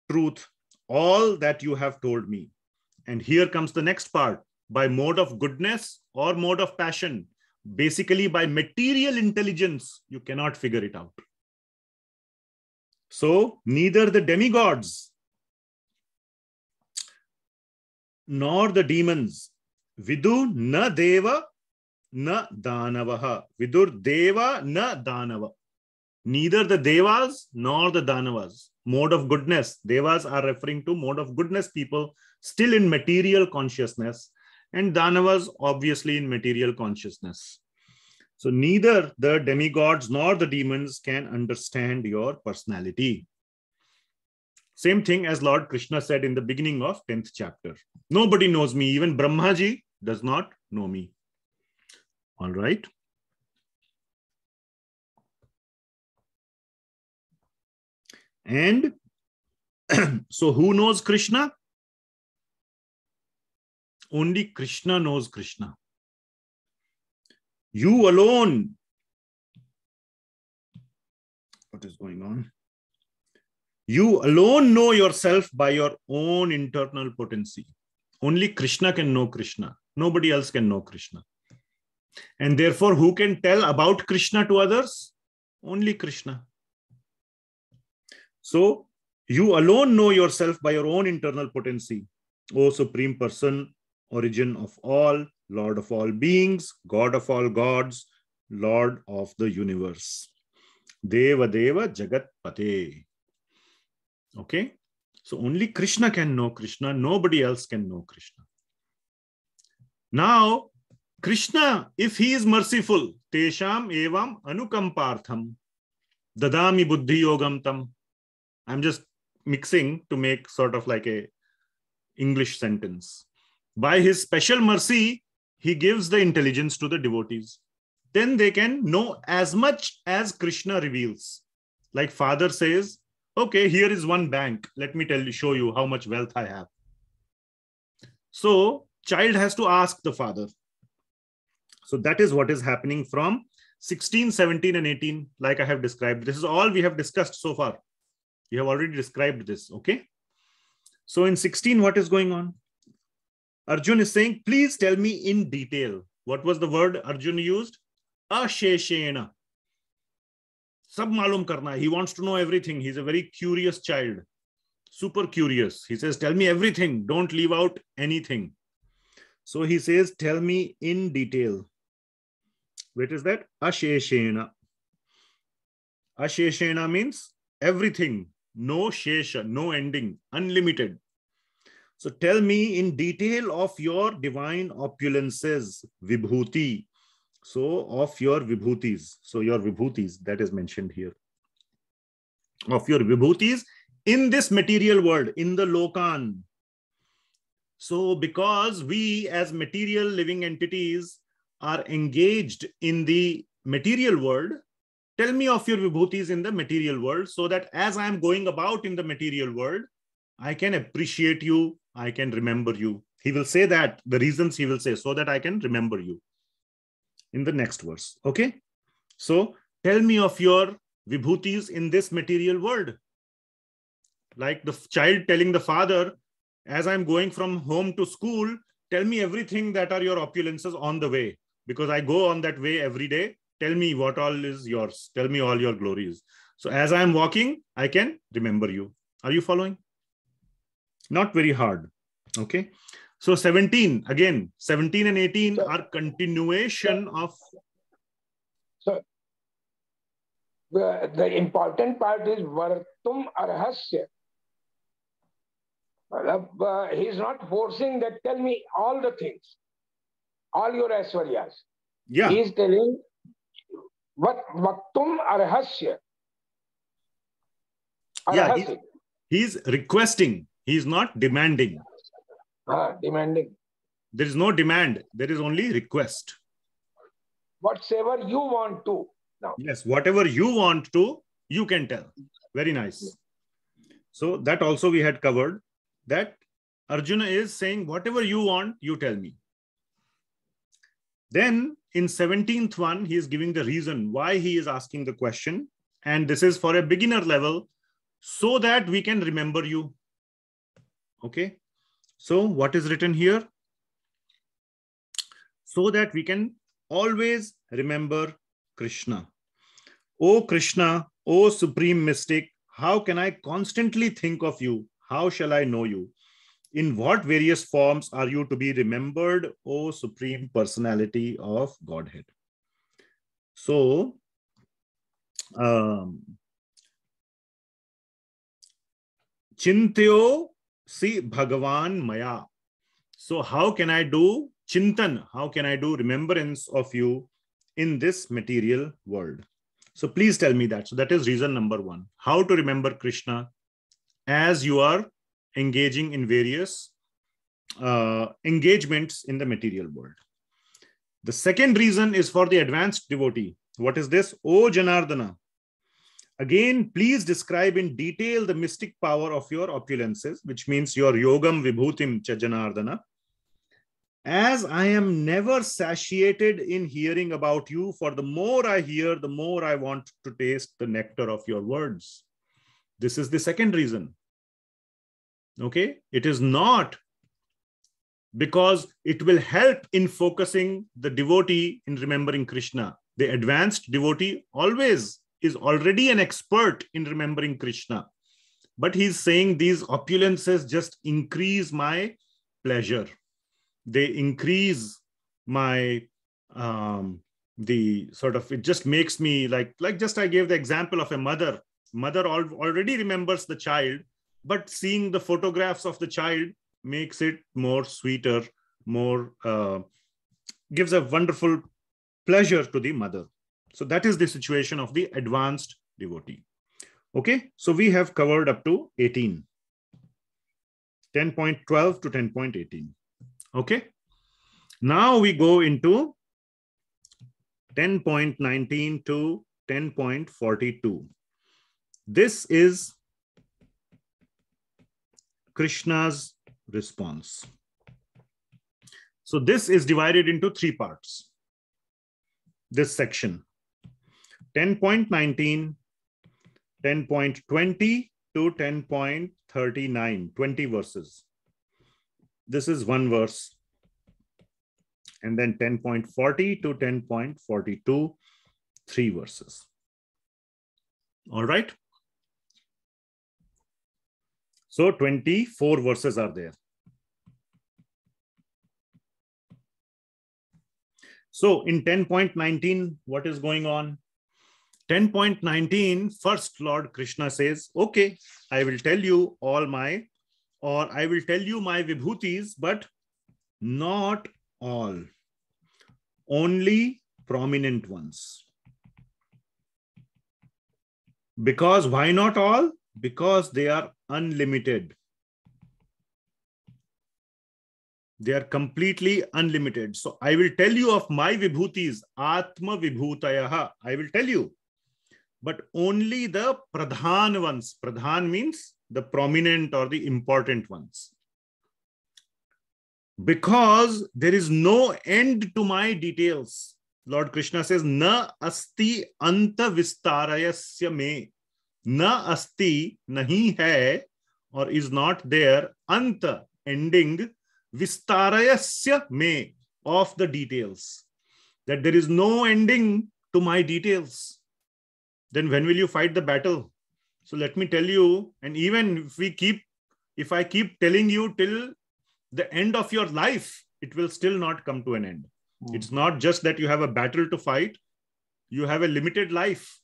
truth all that you have told me. And here comes the next part. By mode of goodness or mode of passion, basically by material intelligence, you cannot figure it out. So neither the demigods nor the demons, vidu na deva na danavaha, vidur deva na danava. Neither the devas nor the danavas. Mode of goodness. Devas are referring to mode of goodness people still in material consciousness, and danavas obviously in material consciousness. So neither the demigods nor the demons can understand your personality. Same thing as Lord Krishna said in the beginning of 10th chapter. Nobody knows me. Even Brahmaji does not know me. All right. And so who knows Krishna? Only Krishna knows Krishna. You alone. What is going on? You alone know yourself by your own internal potency. Only Krishna can know Krishna. Nobody else can know Krishna. And therefore, who can tell about Krishna to others? Only Krishna. So, you alone know yourself by your own internal potency. O Supreme Person, origin of all, Lord of all beings, God of all gods, Lord of the universe. Deva Deva Jagat Pate. Okay? So, only Krishna can know Krishna. Nobody else can know Krishna. Now, Krishna, if he is merciful, Tesham evam anukampartham, dadami buddhi yogam tam. I'm just mixing to make sort of like a English sentence. By his special mercy, he gives the intelligence to the devotees. Then they can know as much as Krishna reveals. Like father says, okay, here is one bank. Let me show you how much wealth I have. So child has to ask the father. So that is what is happening from 16, 17, and 18, like I have described. This is all we have discussed so far. We have already described this, okay? So in 16, what is going on? Arjuna is saying, please tell me in detail. What was the word Arjuna used? Asheshena. Sab malum karna. He wants to know everything. He's a very curious child. Super curious. He says, tell me everything. Don't leave out anything. So he says, tell me in detail. What is that? Asheshena. Asheshena means everything. No shesha, no ending, unlimited. So tell me in detail of your divine opulences, vibhuti, So of your vibhutis. So your vibhutis, that is mentioned here. Of your vibhutis in this material world, in the lokan. So because we as material living entities are engaged in the material world, tell me of your vibhutis in the material world, so that as I am going about in the material world, I can appreciate you, I can remember you. He will say that, the reasons he will say, so that I can remember you in the next verse. Okay. So tell me of your vibhutis in this material world. Like the child telling the father, as I'm going from home to school, tell me everything that are your opulences on the way, because I go on that way every day. Tell me what all is yours. Tell me all your glories. So as I'm walking, I can remember you. Are you following? Not very hard. Okay. So 17, again, 17 and 18 are continuation of. So the important part is vartum arhasya. He is not forcing that tell me all the things, all your aishwaryas. Yeah. He is telling what vaktum arhasya. Yeah, he's requesting. He's not demanding. Demanding. There is no demand. There is only request. Whatever you want to. Now. Yes, whatever you want to, you can tell. Very nice. So that also we had covered, that Arjuna is saying, whatever you want, you tell me. Then in 17th one, he is giving the reason why he is asking the question. And this is for a beginner level, so that we can remember you. Okay. So what is written here? So that we can always remember Krishna. O Krishna, O Supreme Mystic, how can I constantly think of you? How shall I know you? In what various forms are you to be remembered, O Supreme Personality of Godhead? So, Chintyo si Bhagawan Maya. So how can I do chintan? How can I do remembrance of you in this material world? So please tell me that. So that is reason number one. How to remember Krishna as you are engaging in various engagements in the material world. The second reason is for the advanced devotee. What is this? O Janardana. Again, please describe in detail the mystic power of your opulences, which means your yogam vibhutim cha Janardana. As I am never satiated in hearing about you, for the more I hear, the more I want to taste the nectar of your words. This is the second reason. Okay, it is not because it will help in focusing the devotee in remembering Krishna. The advanced devotee always is already an expert in remembering Krishna. But he's saying these opulences just increase my pleasure. They increase my, it just makes me like just I gave the example of a mother. Mother already remembers the child, but seeing the photographs of the child makes it more sweeter, more, gives a wonderful pleasure to the mother. So that is the situation of the advanced devotee. Okay, so we have covered up to 18. 10.12 to 10.18. Okay, now we go into 10.19 to 10.42. This is Krishna's response. So this is divided into three parts. This section, 10.19, 10.20 to 10.39, 20 verses. This is one verse. And then 10.40 to 10.42, 3 verses. All right. So 24 verses are there. So in 10.19, what is going on? 10.19, first Lord Krishna says, okay, I will tell you all my, or I will tell you my vibhutis, but not all. Only prominent ones. Because why not all? Because they are unlimited. They are completely unlimited. So I will tell you of my vibhutis, Atma Vibhutayaha. I will tell you. But only the pradhan ones. Pradhan means the prominent or the important ones. Because there is no end to my details. Lord Krishna says, Na asti anta vistarayasya me. Na asti, nahi hai, or is not there, anta, ending, vistarayasya me, of the details. That there is no ending to my details. Then when will you fight the battle? So let me tell you, and even if I keep telling you till the end of your life, it will still not come to an end. It's not just that you have a battle to fight. You have a limited life.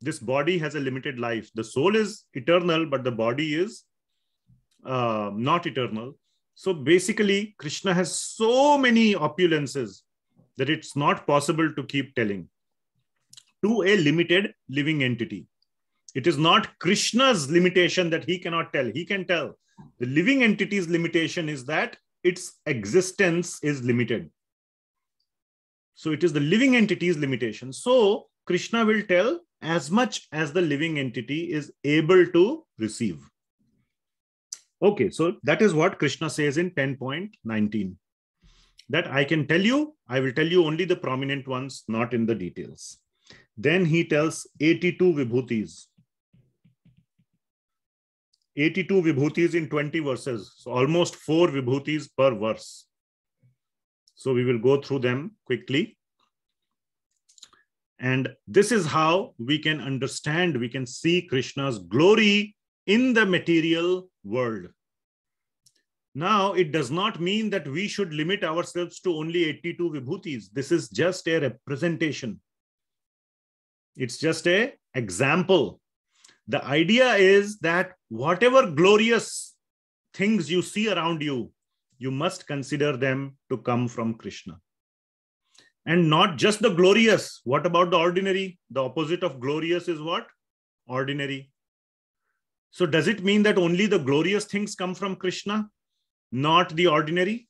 This body has a limited life. The soul is eternal, but the body is not eternal. So basically, Krishna has so many opulences that it's not possible to keep telling to a limited living entity. It is not Krishna's limitation that he cannot tell. He can tell. The living entity's limitation is that its existence is limited. So it is the living entity's limitation. So Krishna will tell as much as the living entity is able to receive. Okay, so that is what Krishna says in 10.19. That I can tell you, I will tell you only the prominent ones, not in the details. Then he tells 82 vibhutis. 82 vibhutis in 20 verses. So almost 4 vibhutis per verse. So we will go through them quickly. And this is how we can understand, we can see Krishna's glory in the material world. Now, it does not mean that we should limit ourselves to only 82 vibhutis. This is just a representation. It's just an example. The idea is that whatever glorious things you see around you, you must consider them to come from Krishna. And not just the glorious. What about the ordinary? The opposite of glorious is what? Ordinary. So does it mean that only the glorious things come from Krishna, not the ordinary?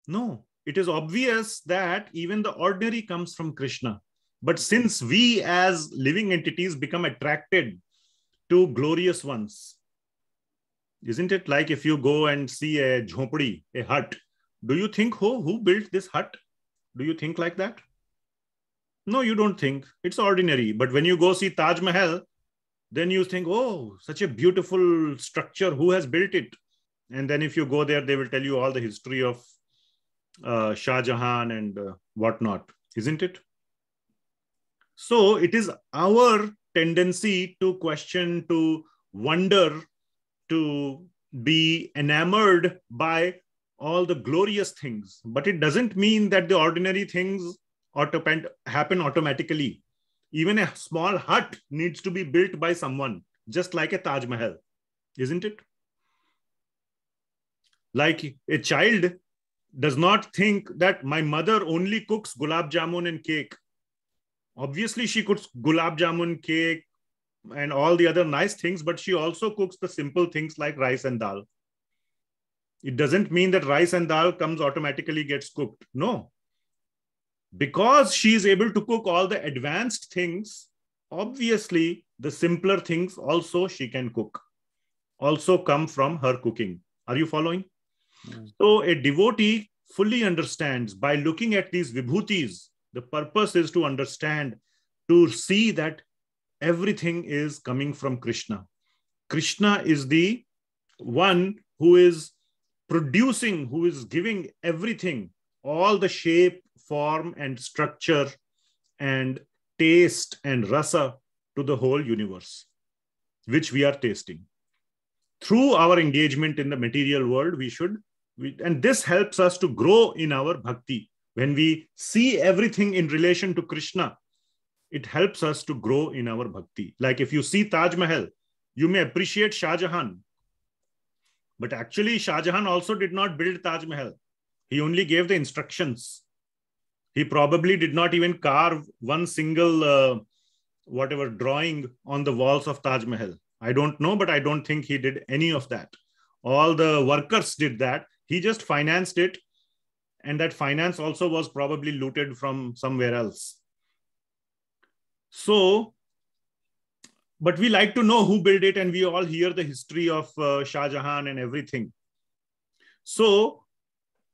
No, it is obvious that even the ordinary comes from Krishna. But since we as living entities become attracted to glorious ones, isn't it like if you go and see a jhopadi, a hut, do you think, oh, who built this hut? Do you think like that? No, you don't think. It's ordinary. But when you go see Taj Mahal, then you think, oh, such a beautiful structure. Who has built it? And then if you go there, they will tell you all the history of Shah Jahan and whatnot, isn't it? So it is our tendency to question, to wonder, to be enamored by all the glorious things. But it doesn't mean that the ordinary things happen automatically. Even a small hut needs to be built by someone, just like a Taj Mahal, isn't it? Like a child does not think that my mother only cooks gulab jamun and cake. Obviously, she cooks gulab jamun, cake, and all the other nice things, but she also cooks the simple things like rice and dal. It doesn't mean that rice and dal comes automatically gets cooked. No. Because she is able to cook all the advanced things, obviously the simpler things also she can cook, also come from her cooking. Are you following? So a devotee fully understands by looking at these vibhutis. The purpose is to understand, to see that everything is coming from Krishna. Krishna is the one who is producing, who is giving everything, all the shape, form, and structure, and taste and rasa to the whole universe, which we are tasting. Through our engagement in the material world, and this helps us to grow in our bhakti. When we see everything in relation to Krishna, it helps us to grow in our bhakti. Like if you see Taj Mahal, you may appreciate Shah Jahan. But actually, Shah Jahan also did not build Taj Mahal. He only gave the instructions. He probably did not even carve one single whatever drawing on the walls of Taj Mahal. I don't know, but I don't think he did any of that. All the workers did that. He just financed it. And that finance also was probably looted from somewhere else. So, but we like to know who built it, and we all hear the history of Shah Jahan and everything. So,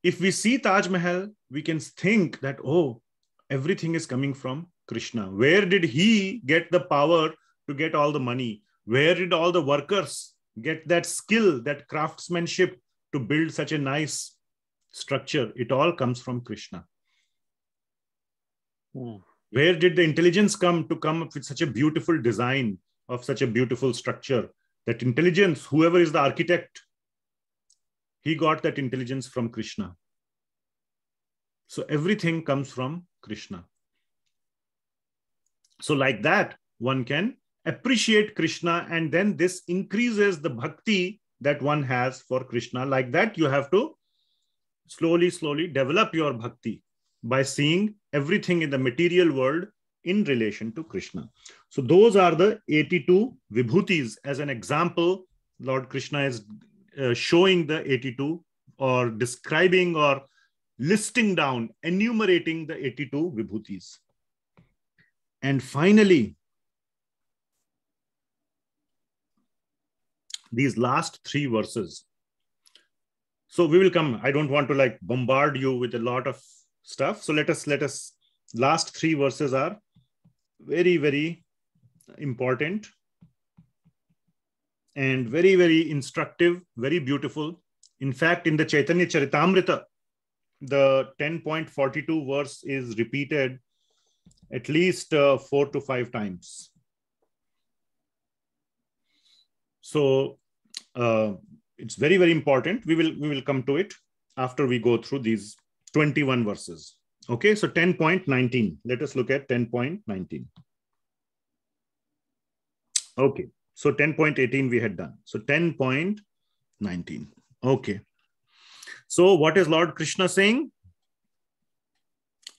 if we see Taj Mahal, we can think that, oh, everything is coming from Krishna. Where did he get the power to get all the money? Where did all the workers get that skill, that craftsmanship to build such a nice structure? It all comes from Krishna. Where did the intelligence come up with such a beautiful design of such a beautiful structure? That intelligence, whoever is the architect, he got that intelligence from Krishna. So everything comes from Krishna. So like that, one can appreciate Krishna, and then this increases the bhakti that one has for Krishna. Like that, you have to slowly develop your bhakti by seeing everything in the material world in relation to Krishna. So those are the 82 vibhutis. As an example, Lord Krishna is showing the 82, or describing or listing down, enumerating the 82 vibhutis. And finally, these last 3 verses. So we will come. I don't want to like bombard you with a lot of stuff. So let us, last 3 verses are very, very important and very, very instructive, very beautiful. In fact, in the Chaitanya Charitamrita, the 10.42 verse is repeated at least 4 to 5 times. So it's very, very important. We will come to it after we go through these 21 verses. Okay, so 10.19. Let us look at 10.19. Okay, so 10.18 we had done. So 10.19. Okay. So what is Lord Krishna saying?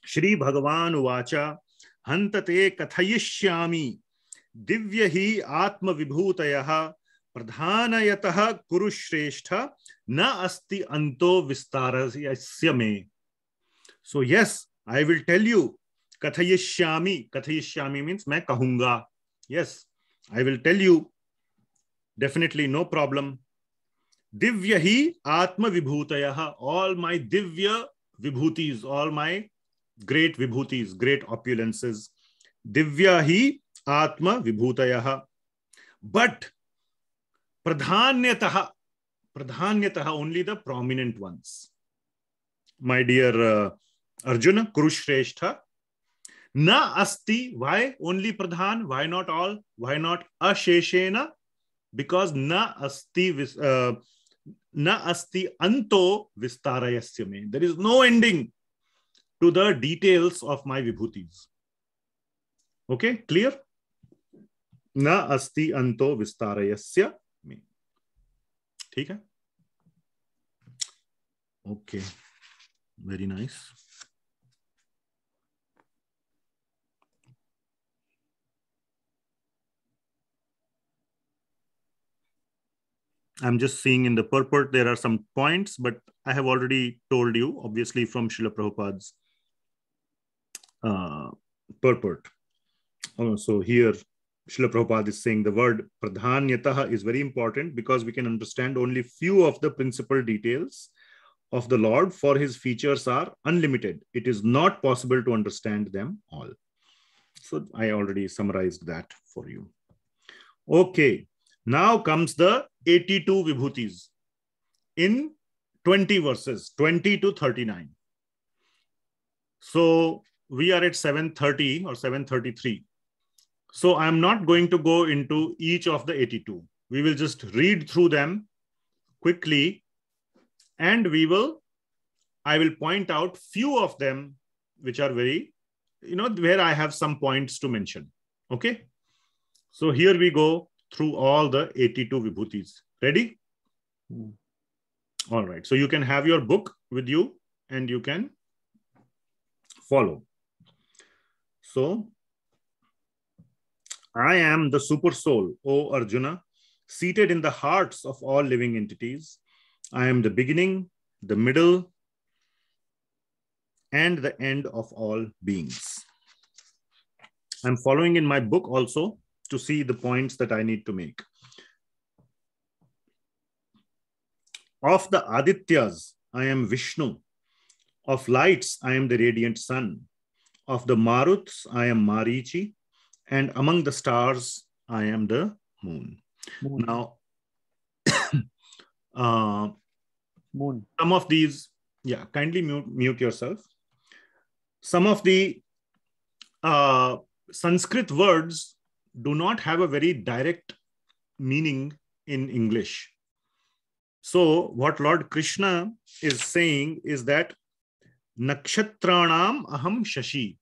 Shri Bhagavan uvacha hantate kathayishyami divya hi atma vibhutayah pradhanayatah kurushrestha na asti anto vistarasya me. So yes, I will tell you. Kathayishyami. Kathayishyami means main kahunga. Yes, I will tell you. Definitely, no problem. Divya hi atma vibhutayah. All my divya vibhutis, all my great vibhutis, great opulences. Divya hi atma vibhutayah. But pradhanyatah, only the prominent ones. My dear Arjuna, Kurushrestha. Na asti, why only pradhan? Why not all? Why not asheshena? Because na asti anto vistarayasya me. There is no ending to the details of my vibhutis. Okay, clear? Na asti anto vistarayasya me. ठीक है? Okay, very nice. I'm just seeing in the purport, there are some points, but I have already told you, obviously, from Srila Prabhupada's purport. So here, Srila Prabhupada is saying the word pradhanyatah is very important because we can understand only few of the principal details of the Lord, for his features are unlimited. It is not possible to understand them all. So I already summarized that for you. Okay. Now comes the 82 vibhutis in 20 verses, 20 to 39. So we are at 7:30 or 7:33. So I'm not going to go into each of the 82. We will just read through them quickly, and I will point out few of them which are very, where I have some points to mention. Okay. So here we go through all the 82 vibhutis. Ready? All right. So you can have your book with you and you can follow. So, I am the super soul, O Arjuna, seated in the hearts of all living entities. I am the beginning, the middle, and the end of all beings. I'm following in my book also to see the points that I need to make. Of the Adityas, I am Vishnu. Of lights, I am the radiant sun. Of the Maruts, I am Marichi. And among the stars, I am the moon. Now, Moon. some of these, kindly mute yourself. Some of the Sanskrit words do not have a very direct meaning in English. So what Lord Krishna is saying is that Nakshatranam aham shashi.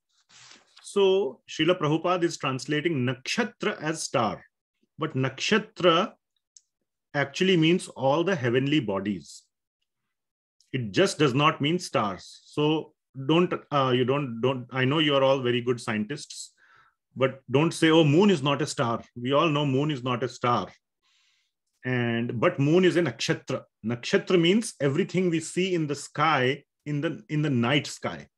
So Srila Prabhupada is translating nakshatra as star. But nakshatra actually means all the heavenly bodies. It just does not mean stars. So don't I know you are all very good scientists, but don't say, oh, moon is not a star. We all know moon is not a star. But moon is a nakshatra. Nakshatra means everything we see in the sky, in the night sky.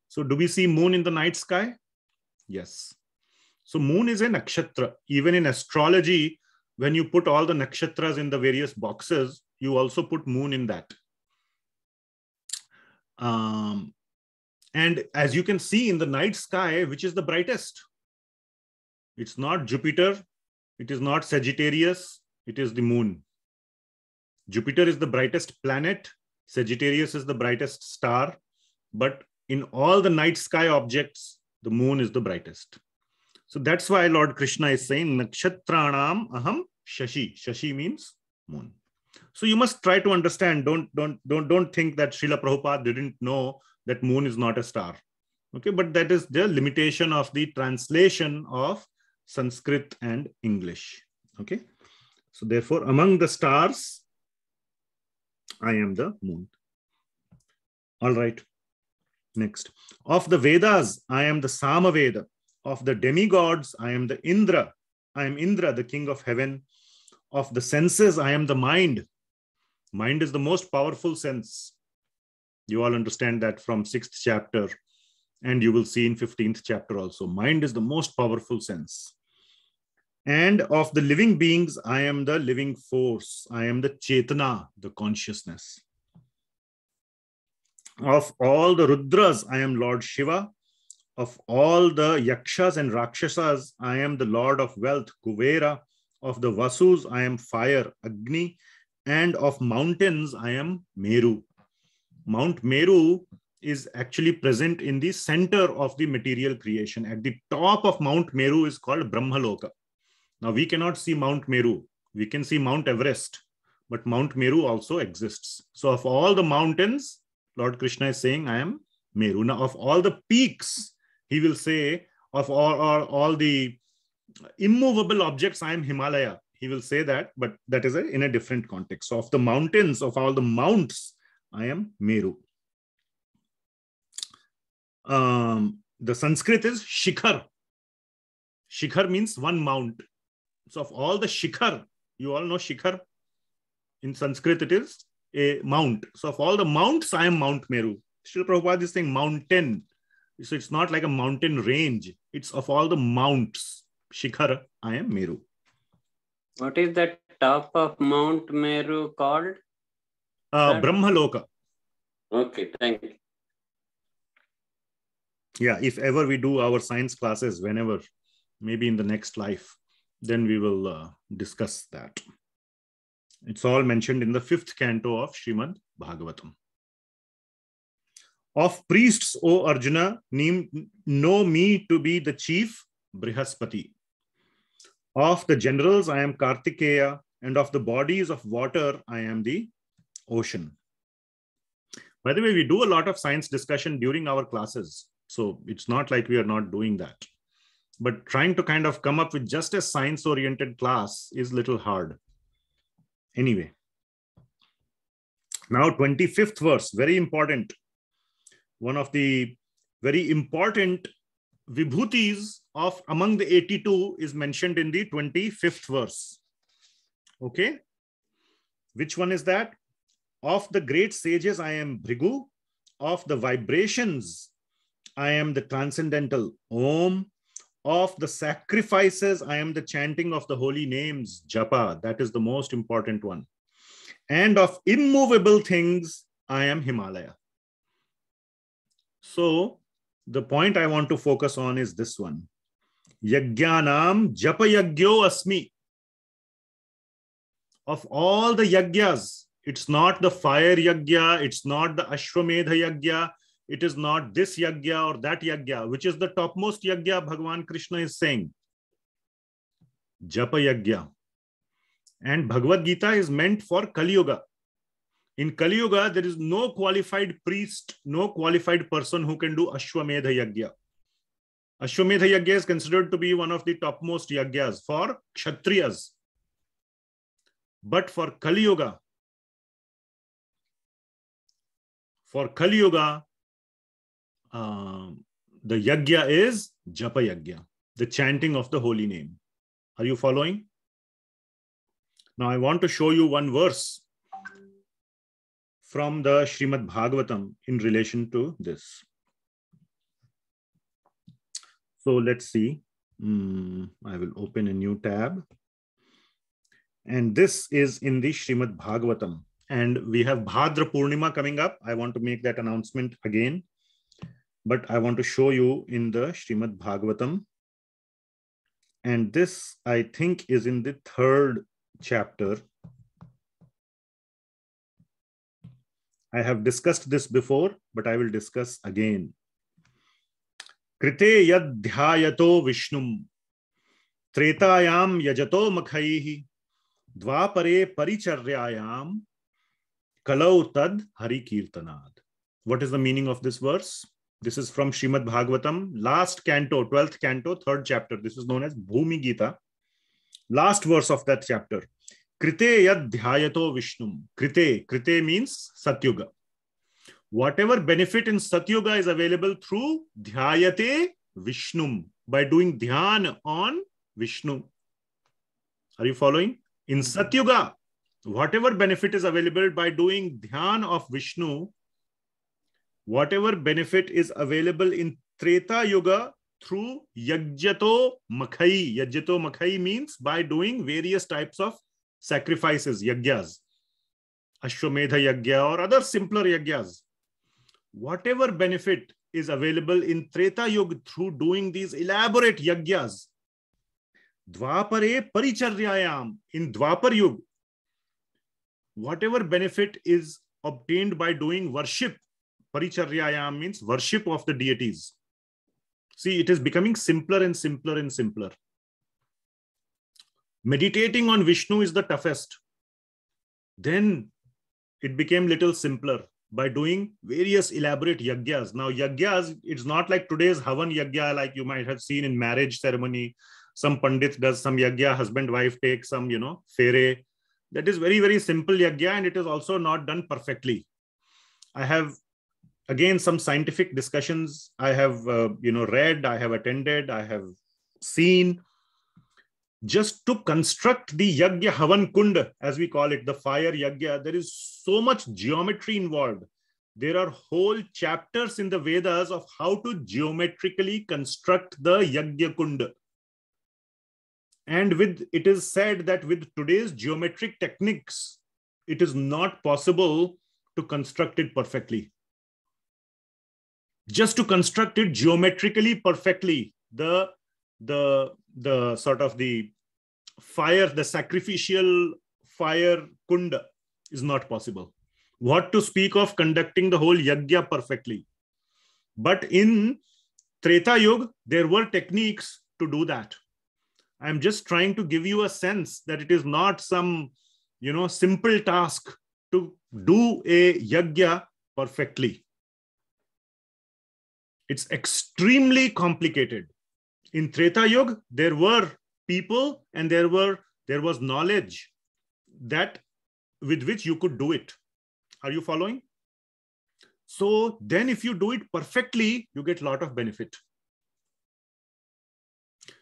So do we see moon in the night sky? Yes. So moon is a nakshatra. Even in astrology, when you put all the nakshatras in the various boxes, you also put moon in that. And as you can see in the night sky, which is the brightest? It's not Jupiter. It is not Sagittarius. It is the moon. Jupiter is the brightest planet. Sagittarius is the brightest star. But in all the night sky objects, the moon is the brightest. So that's why Lord Krishna is saying, Nakshatranam aham shashi. Shashi means moon. So you must try to understand. Don't think that Srila Prabhupada didn't know that moon is not a star. Okay, but that is the limitation of the translation of Sanskrit and English. Okay. So therefore, among the stars, I am the moon. All right. Next. Of the Vedas, I am the Samaveda. Of the demigods, I am the Indra. I am Indra, the king of heaven. Of the senses, I am the mind. Mind is the most powerful sense. You all understand that from 6th chapter. And you will see in 15th chapter also. Mind is the most powerful sense. And of the living beings, I am the living force. I am the Chetana, the consciousness. Of all the Rudras, I am Lord Shiva. Of all the Yakshas and Rakshasas, I am the Lord of wealth, Kuvera. Of the Vasus, I am fire, Agni. And of mountains, I am Meru. Mount Meru is actually present in the center of the material creation. At the top of Mount Meru is called Brahmaloka. Now, we cannot see Mount Meru. We can see Mount Everest, but Mount Meru also exists. So of all the mountains, Lord Krishna is saying, I am Meru. Now, of all the peaks, he will say, of all the immovable objects, I am Himalaya. He will say that, but that is in a different context. So of the mountains, of all the mounts, I am Meru. The Sanskrit is Shikhar. Shikhar means one mount. So of all the Shikhar, you all know Shikhar. In Sanskrit, it is a mount. So of all the mounts, I am Mount Meru. Srila Prabhupada is saying mountain. So it's not like a mountain range. It's of all the mounts. Shikhar, I am Meru. What is the top of Mount Meru called? Brahmaloka. Okay, thank you. Yeah, if ever we do our science classes, whenever, maybe in the next life, then we will discuss that. It's all mentioned in the 5th canto of Srimad Bhagavatam. Of priests, O Arjuna, know me to be the chief Brihaspati. Of the generals, I am Kartikeya, and of the bodies of water, I am the ocean. By the way, we do a lot of science discussion during our classes. So it's not like we are not doing that. But trying to kind of come up with just a science-oriented class is a little hard. Anyway. Now, 25th verse, very important. One of the very important vibhutis of among the 82 is mentioned in the 25th verse. Okay. Which one is that? Of the great sages, I am Bhrigu. Of the vibrations, I am the transcendental Om. Of the sacrifices, I am the chanting of the holy names, japa. That is the most important one. And of immovable things, I am Himalaya. So the point I want to focus on is this one. Yajnanam japa yajyo asmi. Of all the yagyas, it's not the fire yagya, it's not the Ashwamedha yagya, it is not this yagya or that yagya, which is the topmost yagya Bhagawan Krishna is saying. Japa yagya. And Bhagavad Gita is meant for Kaliyuga. In Kaliyuga, there is no qualified priest, no qualified person who can do Ashwamedha yagya. Ashwamedha yagya is considered to be one of the topmost yagyas for Kshatriyas. But for Kaliyuga, the yagya is japa yagya, the chanting of the holy name. Are you following? Now I want to show you one verse from the Srimad Bhagavatam in relation to this. So let's see. I will open a new tab. And this is in the Srimad Bhagavatam. And we have Bhadra Purnima coming up. I want to make that announcement again. But I want to show you in the Srimad Bhagavatam. And this, I think, is in the 3rd chapter. I have discussed this before, but I will discuss again. Krite yad dhyayato vishnum tretayam yajato makhaihi dvapare paricharyayam kalau tad hari kirtanad. What is the meaning of this verse? This is from Srimad Bhagavatam, last canto, 12th canto, 3rd chapter. This is known as Bhumi Gita. Last verse of that chapter. Krite yad dhyayato vishnum. Krite means Satyuga. Whatever benefit in Satyuga is available through dhyayate vishnum, by doing dhyan on Vishnu. Are you following? In Satyuga, whatever benefit is available by doing dhyan of Vishnu, whatever benefit is available in Treta Yuga through yajyato makhai. Yajyato makhai means by doing various types of sacrifices, yagyas, Ashwamedha yagya or other simpler yagyas. Whatever benefit is available in Treta Yuga through doing these elaborate yagyas, Dvapare paricharyayam, in Dwapar Yuga, whatever benefit is obtained by doing worship, paricharyayam means worship of the deities. See, it is becoming simpler and simpler and simpler. Meditating on Vishnu is the toughest. Then it became little simpler by doing various elaborate yagyas. Now yagyas, it's not like today's Havan yagya like you might have seen in marriage ceremony. Some Pandit does some yagya, husband, wife take some, fere. That is very, very simple yagya, and it is also not done perfectly. I have, again, some scientific discussions I have, read, I have attended, I have seen. Just to construct the yagya havan kund, as we call it, the fire yagya, there is so much geometry involved. There are whole chapters in the Vedas of how to geometrically construct the yagya kund. And it is said that with today's geometric techniques, it is not possible to construct it perfectly. Just to construct it geometrically perfectly, the sort of the fire, the sacrificial fire kunda is not possible. What to speak of conducting the whole yagya perfectly. But in Treta Yuga, there were techniques to do that. I'm just trying to give you a sense that it is not some, simple task to do a yagya perfectly. It's extremely complicated. In Treta Yuga, there were people and there was knowledge that with which you could do it. Are you following? So then if you do it perfectly, you get a lot of benefit.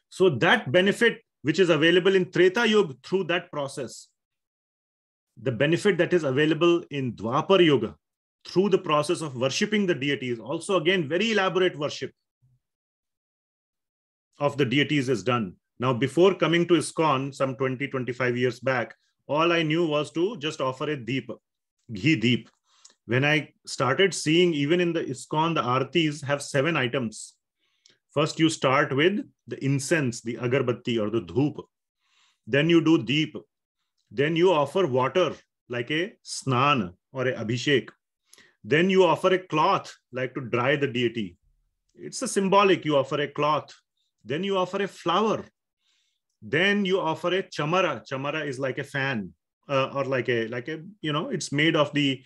So that benefit which is available in Treta Yuga through that process, the benefit that is available in Dwapar Yuga through the process of worshipping the deities, also again very elaborate worship of the deities is done. Now before coming to ISKCON some 20-25 years back, all I knew was to just offer a deep, ghee deep. When I started seeing even in the ISKCON, the aartis have 7 items. First you start with the incense, the agarbatti or the dhoop. Then you do deep. Then you offer water like a snan or a abhishek. Then you offer a cloth like to dry the deity. It's a symbolic, you offer a cloth. Then you offer a flower. Then you offer a chamara. Chamara is like a fan or like a, it's made of the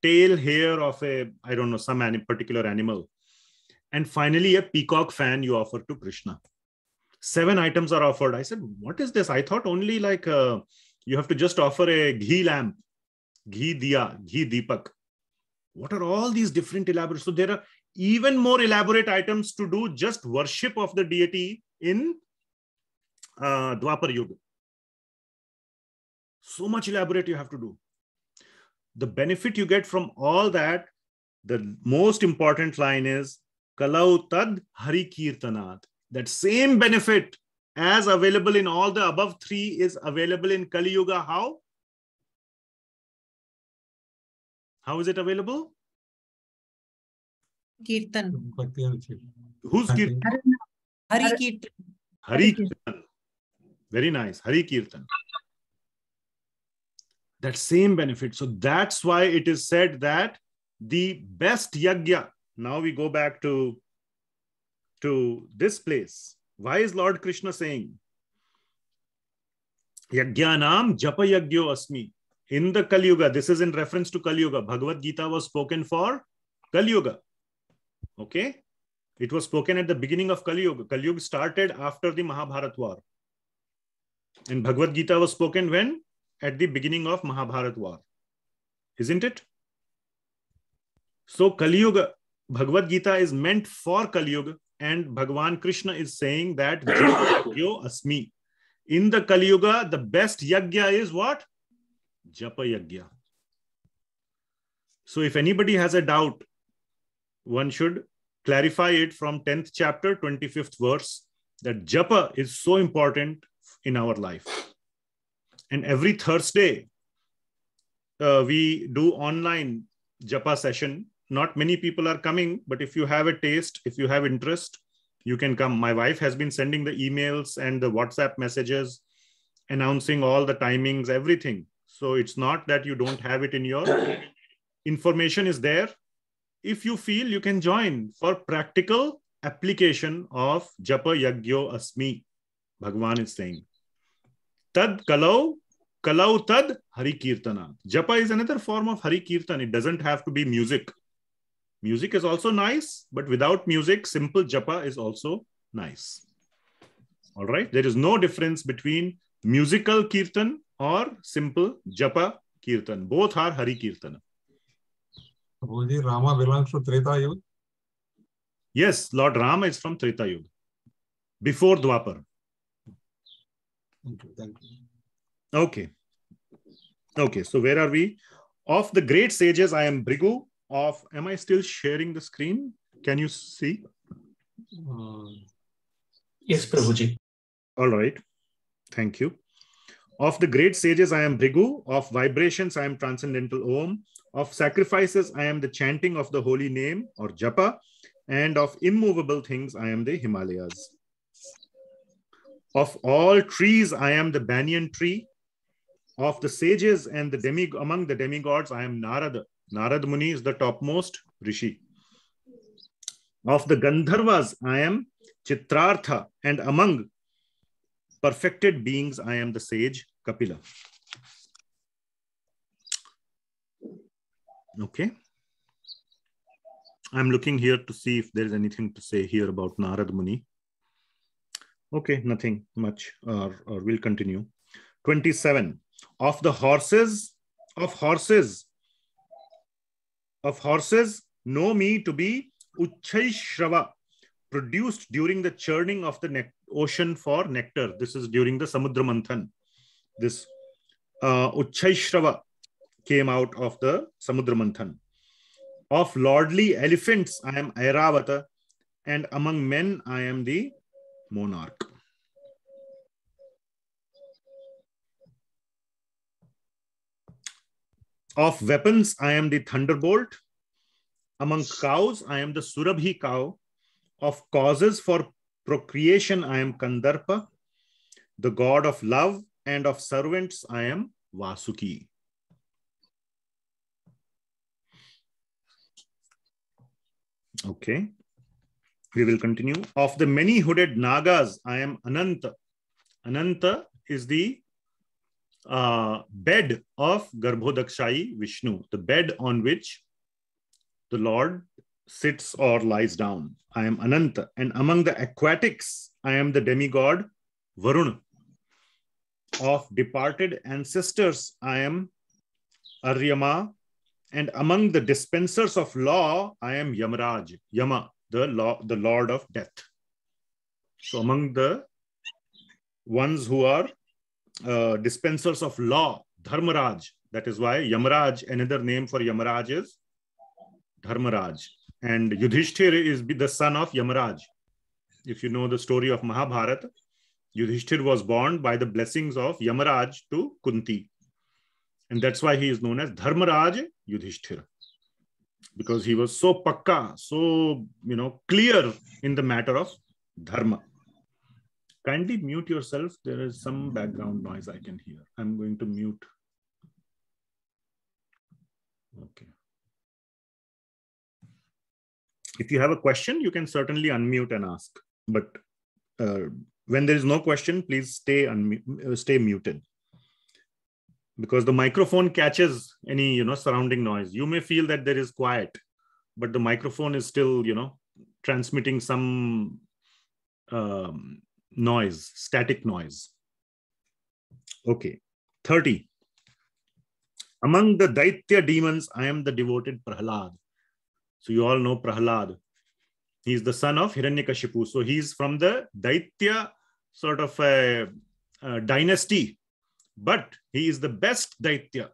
tail hair of a, I don't know, some particular animal. And finally, a peacock fan you offer to Krishna. 7 items are offered. I said, what is this? I thought only like you have to just offer a ghee lamp, ghee diya, ghee deepak. What are all these different elaborate? So there are even more elaborate items to do just worship of the deity in Dwapar Yuga. So much elaborate you have to do. The benefit you get from all that, the most important line is Kalau tad hari kirtanat. That same benefit as available in all the above 3 is available in Kaliyuga. How? How is it available? Kirtan. Who's Kirtan? Hari Kirtan. Hari Kirtan. Very nice. Hari Kirtan. That same benefit. So that's why it is said that the best yajna. Now we go back to this place. Why is Lord Krishna saying Yajnanam japa yajyo asmi? In the Kaliyuga, this is in reference to Kaliyuga. Bhagavad Gita was spoken for Kaliyuga. Okay? It was spoken at the beginning of Kaliyuga. Kaliyuga started after the Mahabharat war. And Bhagavad Gita was spoken when? At the beginning of Mahabharat war. Isn't it? So Kaliyuga, Bhagavad Gita is meant for Kaliyuga, and Bhagawan Krishna is saying that Japa asmi. In the Kaliyuga, the best yajna is what? Japa yajna. So if anybody has a doubt, one should clarify it from 10th chapter, 25th verse, that japa is so important in our life. And every Thursday, we do online japa session. Not many people are coming, but if you have a taste, if you have interest, you can come. My wife has been sending the emails and the WhatsApp messages, announcing all the timings, everything. So it's not that you don't have it in your information is there. If you feel, you can join for practical application of japa yajyo asmi. Bhagavan is saying. Tad kalau tad hari kirtana. Japa is another form of hari kirtan. It doesn't have to be music. Music is also nice, but without music, simple japa is also nice. All right. There is no difference between musical kirtan or simple japa kirtan. Both are hari kirtana. Rama belongs to Treta Yuga? Yes, Lord Rama is from Treta Yuga. Before Dwapar. Thank you. Okay. Okay, so where are we? Of the great sages, I am Bhrigu. Am I still sharing the screen? Can you see? Yes, Prabhuji. All right. Thank you. Of the great sages, I am Bhrigu. Of vibrations, I am transcendental Om. Of sacrifices, I am the chanting of the holy name or japa. And of immovable things, I am the Himalayas. Of all trees, I am the banyan tree. Of the sages and among the demigods, I am Narada. Narad Muni is the topmost rishi. Of the Gandharvas, I am Chitrartha. And among perfected beings, I am the sage Kapila. Okay. I'm looking here to see if there's anything to say here about Narad Muni. Okay, nothing much, or we'll continue. 27. Of the horses, of horses know me to be Uchchaishrava, produced during the churning of the ocean for nectar. This is during the Samudra Manthan. This Uchchaishrava came out of the Samudra Manthan. Of lordly elephants, I am Airavata, and among men, I am the monarch. Of weapons, I am the thunderbolt. Among cows, I am the Surabhi cow. Of causes for procreation, I am Kandarpa. The god of love and of servants, I am Vasuki. Okay, we will continue. Of the many hooded Nagas, I am Ananta. Ananta is the bed of Garbhodakshayi Vishnu, the bed on which the Lord sits or lies down. I am Ananta. And among the aquatics, I am the demigod Varuna. Of departed ancestors, I am Aryama. And among the dispensers of law, I am Yamaraj, Yama, the Lord of death. So among the ones who are dispensers of law, Dharmaraj. That is why Yamaraj, another name for Yamaraj is Dharmaraj. And Yudhishthir is the son of Yamaraj. If you know the story of Mahabharata, Yudhishthir was born by the blessings of Yamaraj to Kunti. And that's why he is known as Dharmaraj Yudhishthira. Because he was so pakka, so, clear in the matter of dharma. Kindly mute yourself. There is some background noise I can hear. I'm going to mute. Okay. If you have a question, you can certainly unmute and ask. But when there is no question, please stay muted. Because the microphone catches any, surrounding noise. You may feel that there is quiet, but the microphone is still, transmitting some noise, static noise. Okay. 30. Among the Daitya demons, I am the devoted Prahlad. So you all know Prahlad. He is the son of Hiranyakashipu. So he is from the Daitya sort of a dynasty. But he is the best Daitya.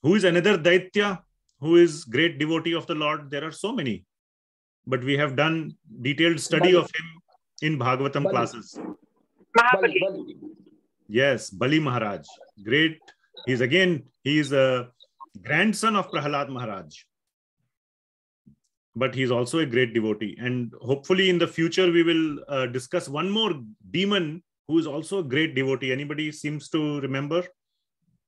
Who is another Daitya who is great devotee of the Lord? There are so many. But we have done detailed study of him in Bhagavatam classes. Bali. Yes, Bali Maharaj. Great. He is a grandson of Prahlad Maharaj. But he is also a great devotee. And hopefully in the future, we will discuss one more demon who is also a great devotee. Anybody seems to remember?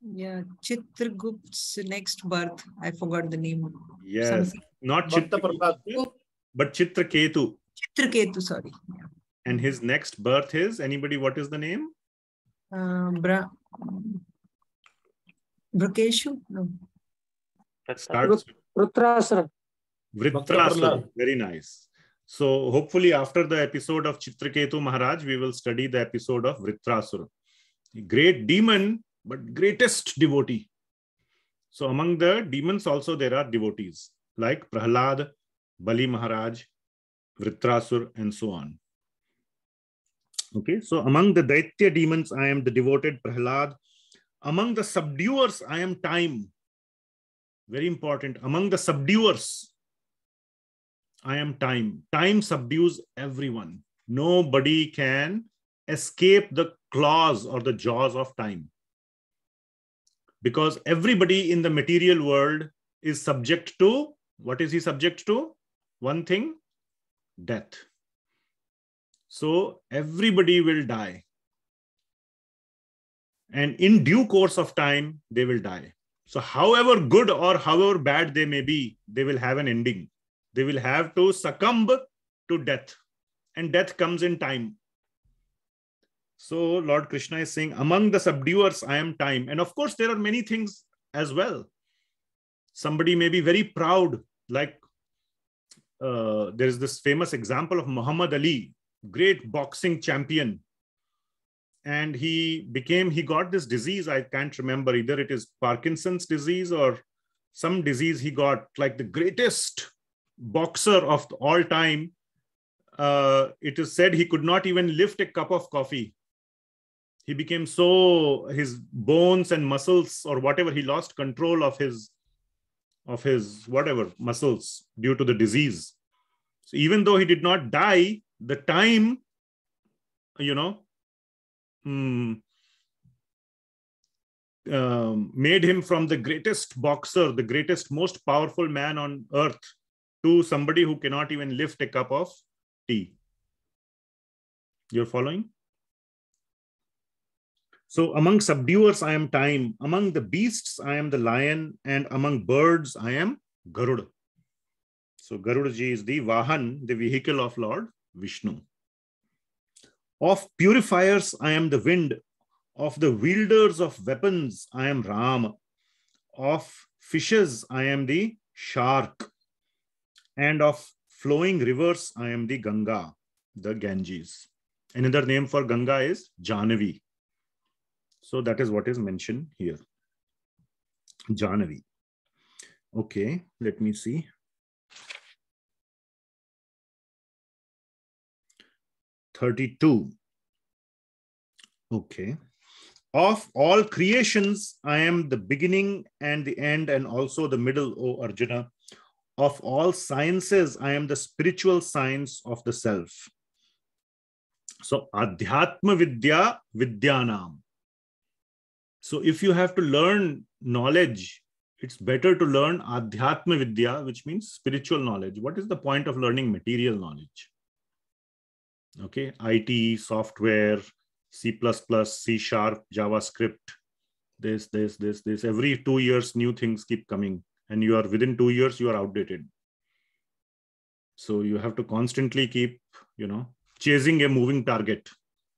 Yeah, Chitragupt's next birth. I forgot the name. Yes, Something. not Chitragupta, but Chitraketu. Chitraketu, sorry. Yeah. And his next birth is, anybody, what is the name? Brukeshu? No. Starts Vrithrasura. Vritrasura. Very nice. So hopefully after the episode of Chitraketu Maharaj, we will study the episode of Vritrasura. Great demon, but greatest devotee. So among the demons also there are devotees like Prahlad, Bali Maharaj, Vritrasura, and so on. Okay, so among the Daitya demons, I am the devoted Prahlad. Among the subduers, I am time. Very important. Among the subduers, I am time. Time subdues everyone. Nobody can escape the claws or the jaws of time. Because everybody in the material world is subject to, what is he subject to? One thing, death. So everybody will die. And in due course of time, they will die. So however good or however bad they may be, they will have an ending. They will have to succumb to death. And death comes in time. So Lord Krishna is saying, among the subduers, I am time. And of course, there are many things as well. Somebody may be very proud, like there is this famous example of Muhammad Ali, great boxing champion. And he got this disease. I can't remember, either it is Parkinson's disease or some disease he got, like the greatest boxer of all time. It is said he could not even lift a cup of coffee. He became so, his bones and muscles or whatever, he lost control of his whatever muscles due to the disease. So even though he did not die, the time, made him from the greatest boxer, the greatest, most powerful man on earth, to somebody who cannot even lift a cup of tea. You're following? So among subduers, I am time. Among the beasts, I am the lion. And among birds, I am Garuda. So Garuda ji is the Vahan, the vehicle of Lord Vishnu. Of purifiers, I am the wind. Of the wielders of weapons, I am Ram. Of fishes, I am the shark. And of flowing rivers, I am the Ganga, the Ganges. Another name for Ganga is Jahnavi. So that is what is mentioned here. Jahnavi. Okay, let me see. 32. Okay. Of all creations, I am the beginning and the end and also the middle, O Arjuna. Of all sciences, I am the spiritual science of the self. So, Adhyatma Vidya Vidyanam. So, if you have to learn knowledge, it's better to learn Adhyatma Vidya, which means spiritual knowledge. What is the point of learning material knowledge? Okay, IT, software, C++, C#, JavaScript, this. Every 2 years, new things keep coming. And you are within 2 years, you are outdated. So you have to constantly keep, chasing a moving target.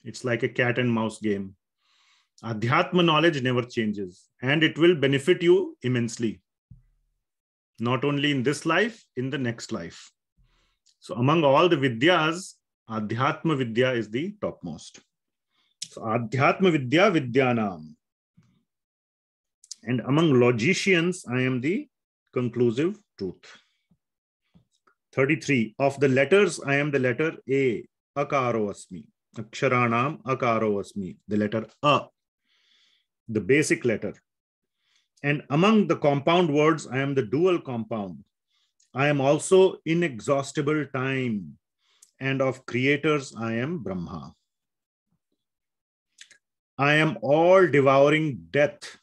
It's like a cat and mouse game. Adhyatma knowledge never changes. And it will benefit you immensely. Not only in this life, in the next life. So among all the Vidyas, Adhyatma Vidya is the topmost. So Adhyatma Vidya Vidyanam. And among logicians, I am the conclusive truth. 33. Of the letters, I am the letter A. Akaro Asmi. Aksharanam Akaro Asmi. The letter A. The basic letter. And among the compound words, I am the dual compound. I am also inexhaustible time. And of creators, I am Brahma. I am all devouring death.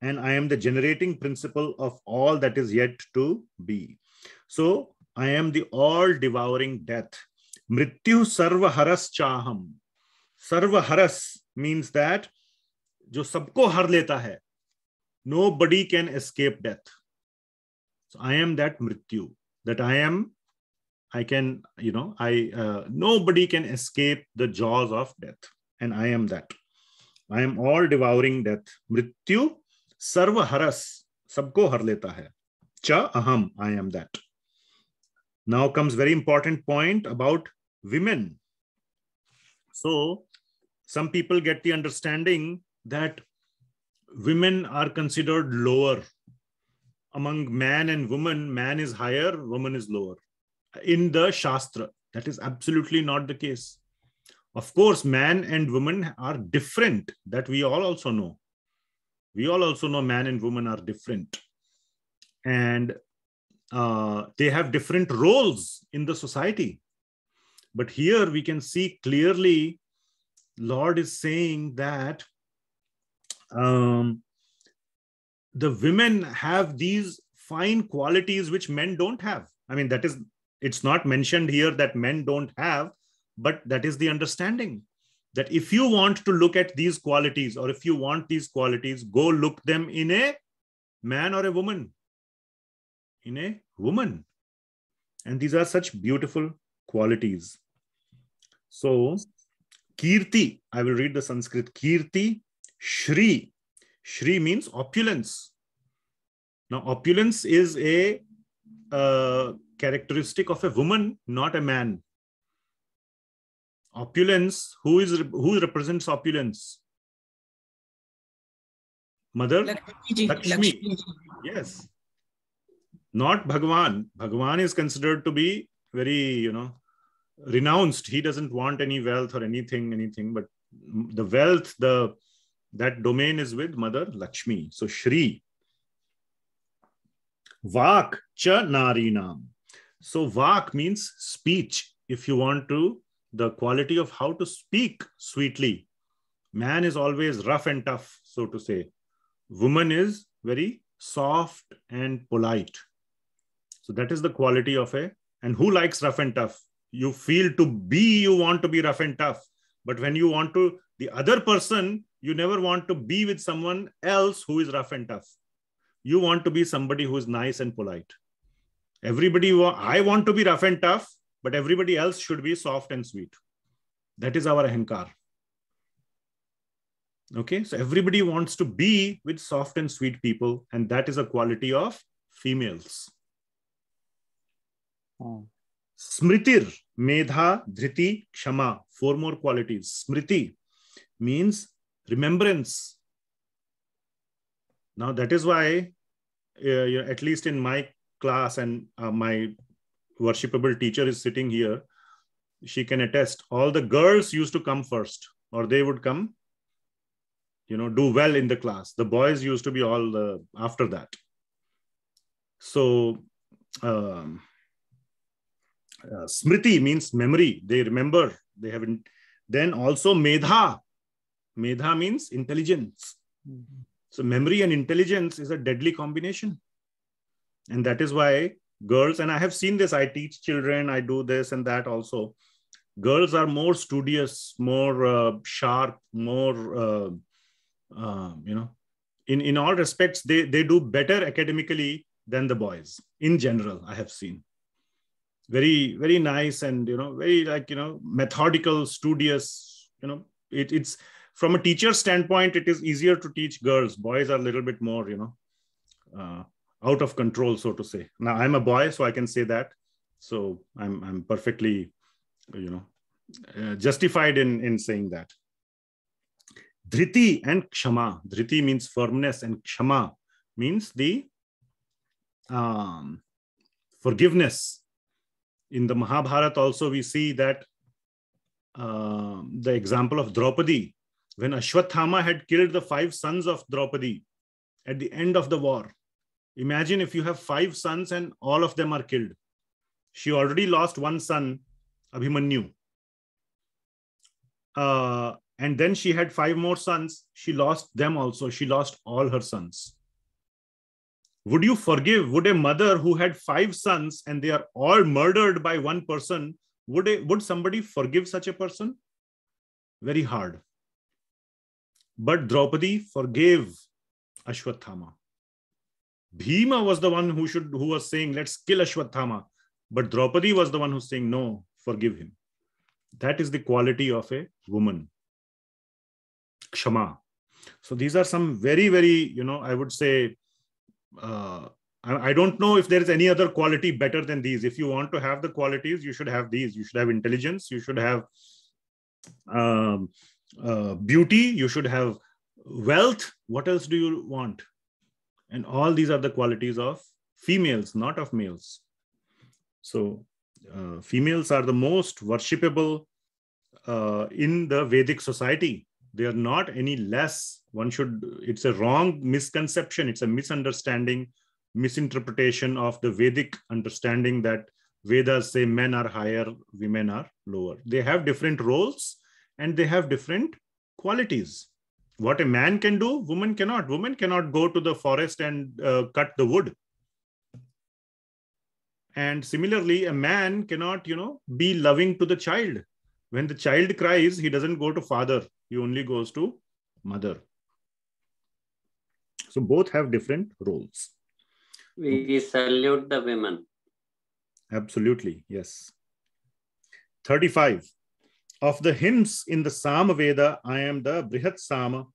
And I am the generating principle of all that is yet to be. So I am the all devouring death. Mrityu sarva haras chaham. Sarva haras means that jo sabko har leta hai. Nobody can escape death. So I am that Mrityu. That nobody can escape the jaws of death. And I am that. I am all devouring death. Mrityu sarva haras. Sabko har leta hai. Cha aham. I am that. Now comes very important point about women. So some people get the understanding that women are considered lower. Among man and woman, man is higher, woman is lower. In the shastra, that is absolutely not the case. Of course, man and woman are different. That we all also know. We all also know man and woman are different. And they have different roles in the society. But here we can see clearly, Lord is saying that the women have these fine qualities which men don't have. I mean, it's not mentioned here that men don't have, but that is the understanding. That if you want to look at these qualities, or if you want these qualities, go look them in a man or a woman. In a woman. And these are such beautiful qualities. So, Kirti, I will read the Sanskrit. Kirti, Shri. Shri means opulence. Now, opulence is a characteristic of a woman, not a man. Opulence, who represents opulence? Mother Lakshmi. Lakshmi. Yes. Not Bhagawan. Bhagawan is considered to be very, renounced. He doesn't want any wealth or anything. But the wealth, that domain is with Mother Lakshmi. So Shri. Vak cha narinam. So Vak means speech. If you want to, the quality of how to speak sweetly. Man is always rough and tough, so to say. Woman is very soft and polite. So that is the quality of and who likes rough and tough? You feel you want to be rough and tough. But when you want to, the other person, you never want to be with someone else who is rough and tough. You want to be somebody who is nice and polite. I want to be rough and tough, but everybody else should be soft and sweet. That is our ahankar. Okay, so everybody wants to be with soft and sweet people, and that is a quality of females. Smritir, Medha, Dhriti, Kshama. 4 more qualities. Smriti means remembrance. Now that is why, at least in my class, and my worshipable teacher is sitting here, she can attest, all the girls used to come first, or they would come, do well in the class. The boys used to be all after that. So Smriti means memory. They remember. They have. Then also Medha. Medha means intelligence. So memory and intelligence is a deadly combination. And that is why girls, and I have seen this, I teach children, I do this and that also. Girls are more studious, more sharp, more, in all respects, they do better academically than the boys. In general, I have seen. Very, very nice and, very methodical, studious, it's from a teacher standpoint, it is easier to teach girls. Boys are a little bit more, out of control, so to say. Now I'm a boy, so I can say that. So I'm perfectly, justified in saying that. Dhriti and Kshama. Dhriti means firmness, and Kshama means the forgiveness. In the Mahabharata also we see that the example of Draupadi, when Ashwathama had killed the 5 sons of Draupadi at the end of the war. Imagine if you have 5 sons and all of them are killed. She already lost 1 son, Abhimanyu. And then she had 5 more sons. She lost them also. She lost all her sons. Would you forgive? Would a mother who had 5 sons and they are all murdered by one person, would somebody forgive such a person? Very hard. But Draupadi forgave Ashwathama. Bhima was the one who was saying, let's kill Ashwathama. But Draupadi was the one who's saying, no, forgive him. That is the quality of a woman. Kshama. So these are some very, very, I would say, I don't know if there is any other quality better than these. If you want to have the qualities, you should have these. You should have intelligence. You should have beauty. You should have wealth. What else do you want? And all these are the qualities of females, not of males. So females are the most worshipable in the Vedic society. They are not any less. It's a wrong misconception. It's a misunderstanding, misinterpretation of the Vedic understanding that Vedas say men are higher, women are lower. They have different roles and they have different qualities. What a man can do, woman cannot. Woman cannot go to the forest and cut the wood. And similarly, a man cannot, be loving to the child. When the child cries, he doesn't go to father. He only goes to mother. So both have different roles. We salute the women. Absolutely, yes. 35. Of the hymns in the Sama Veda, I am the Brihat Sama.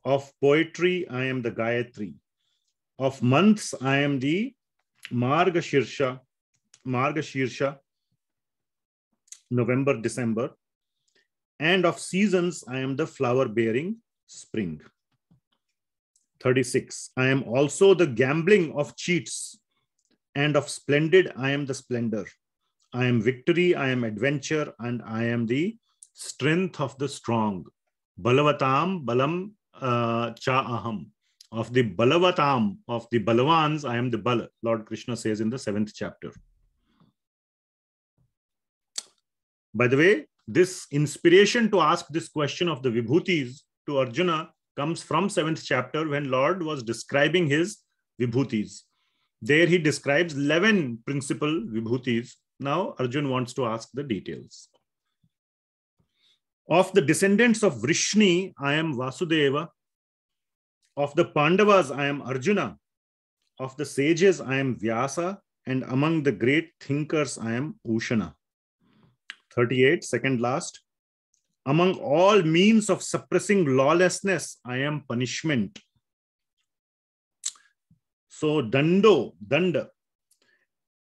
Of poetry, I am the Gayatri. Of months, I am the Margashirsha, November, December. And of seasons, I am the flower-bearing spring. 36. I am also the gambling of cheats, and of splendid I am the splendor. I am victory, I am adventure, and I am the strength of the strong. Balavatam balam cha aham. Of the balavatam, of the balavans, I am the bala. Lord Krishna says in the 7th chapter. By the way, this inspiration to ask this question of the vibhutis to Arjuna comes from 7th chapter when Lord was describing his vibhutis. There he describes 11 principal vibhutis. Now Arjuna wants to ask the details. Of the descendants of Vrishni, I am Vasudeva. Of the Pandavas, I am Arjuna. Of the sages, I am Vyasa. And among the great thinkers, I am Ushana. 38, second last. Among all means of suppressing lawlessness, I am punishment. So danda.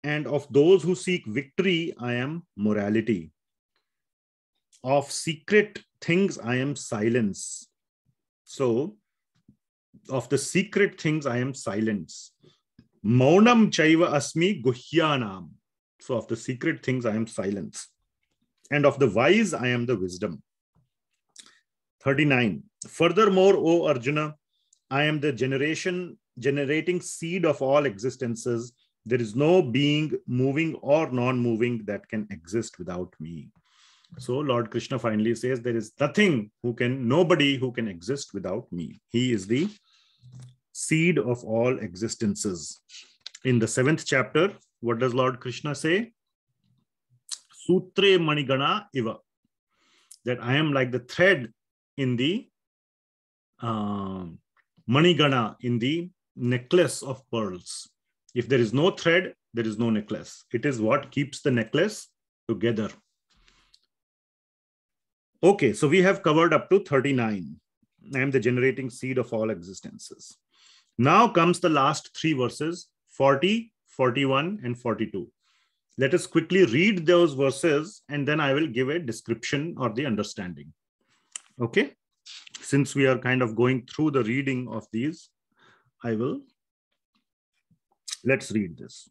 And of those who seek victory, I am morality. Of secret things, I am silence. So, of the secret things, I am silence. Maunam chaiva asmi guhyanam. So, of the secret things, I am silence. And of the wise, I am the wisdom. 39. Furthermore, O Arjuna, I am the generating seed of all existences. There is no being moving or non-moving that can exist without me. So Lord Krishna finally says there is nobody who can exist without me. He is the seed of all existences. In the 7th chapter, what does Lord Krishna say? Sutre manigana iva. That I am like the thread in the manigana, in the necklace of pearls. If there is no thread, there is no necklace. It is what keeps the necklace together. Okay, so we have covered up to 39. I am the generating seed of all existences. Now comes the last 3 verses, 40, 41, and 42. Let us quickly read those verses and then I will give a description or the understanding. Okay, since we are kind of going through the reading of these, let's read this.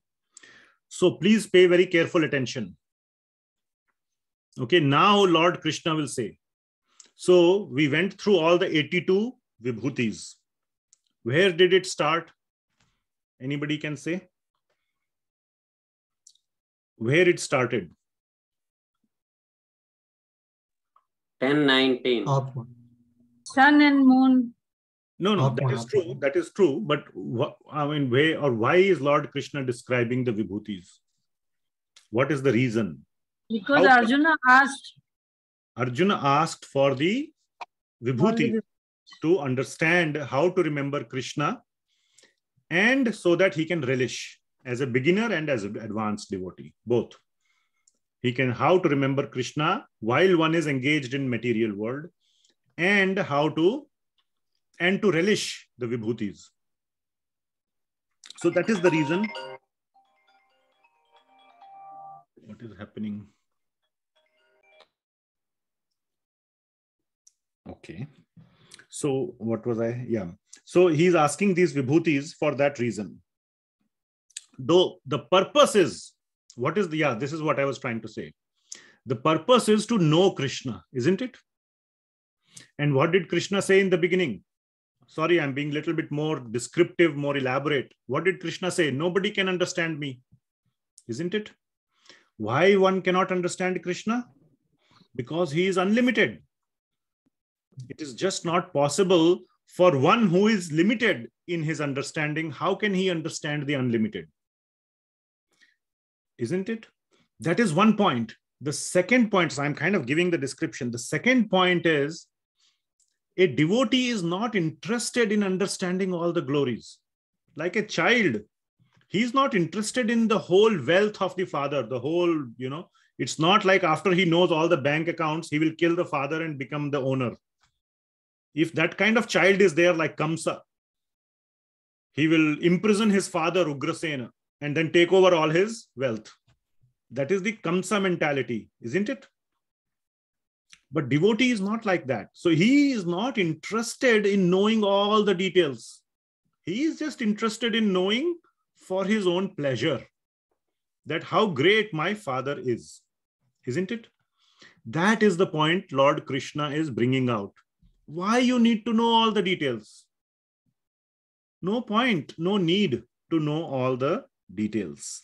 So please pay very careful attention. Okay, now Lord Krishna will say, so we went through all the 82 vibhutis. Where did it start? Anybody can say? Where it started? 10:19. Sun and moon. No, that is true. That is true. But why is Lord Krishna describing the vibhutis? What is the reason? Because Arjuna asked. Arjuna asked for the vibhuti to understand how to remember Krishna, and so that he can relish as a beginner and as an advanced devotee, both. He can how to remember Krishna while one is engaged in material world, and to relish the vibhutis. So that is the reason. What is happening? Okay. So what was I? Yeah. So he's asking these vibhutis for that reason. Though the purpose is, this is what I was trying to say. The purpose is to know Krishna, isn't it? And what did Krishna say in the beginning? Sorry, I'm being a little bit more descriptive, more elaborate. What did Krishna say? Nobody can understand me, isn't it? Why one cannot understand Krishna? Because he is unlimited. It is just not possible for one who is limited in his understanding. How can he understand the unlimited? Isn't it? That is one point. The second point, so I'm kind of giving the description. The second point is, a devotee is not interested in understanding all the glories. Like a child, he's not interested in the whole wealth of the father, the whole, it's not like after he knows all the bank accounts, he will kill the father and become the owner. If that kind of child is there like Kamsa, he will imprison his father Ugrasena and then take over all his wealth. That is the Kamsa mentality, isn't it? But devotee is not like that. So he is not interested in knowing all the details. He is just interested in knowing for his own pleasure that how great my father is. Isn't it? That is the point Lord Krishna is bringing out. Why you need to know all the details? No point, no need to know all the details.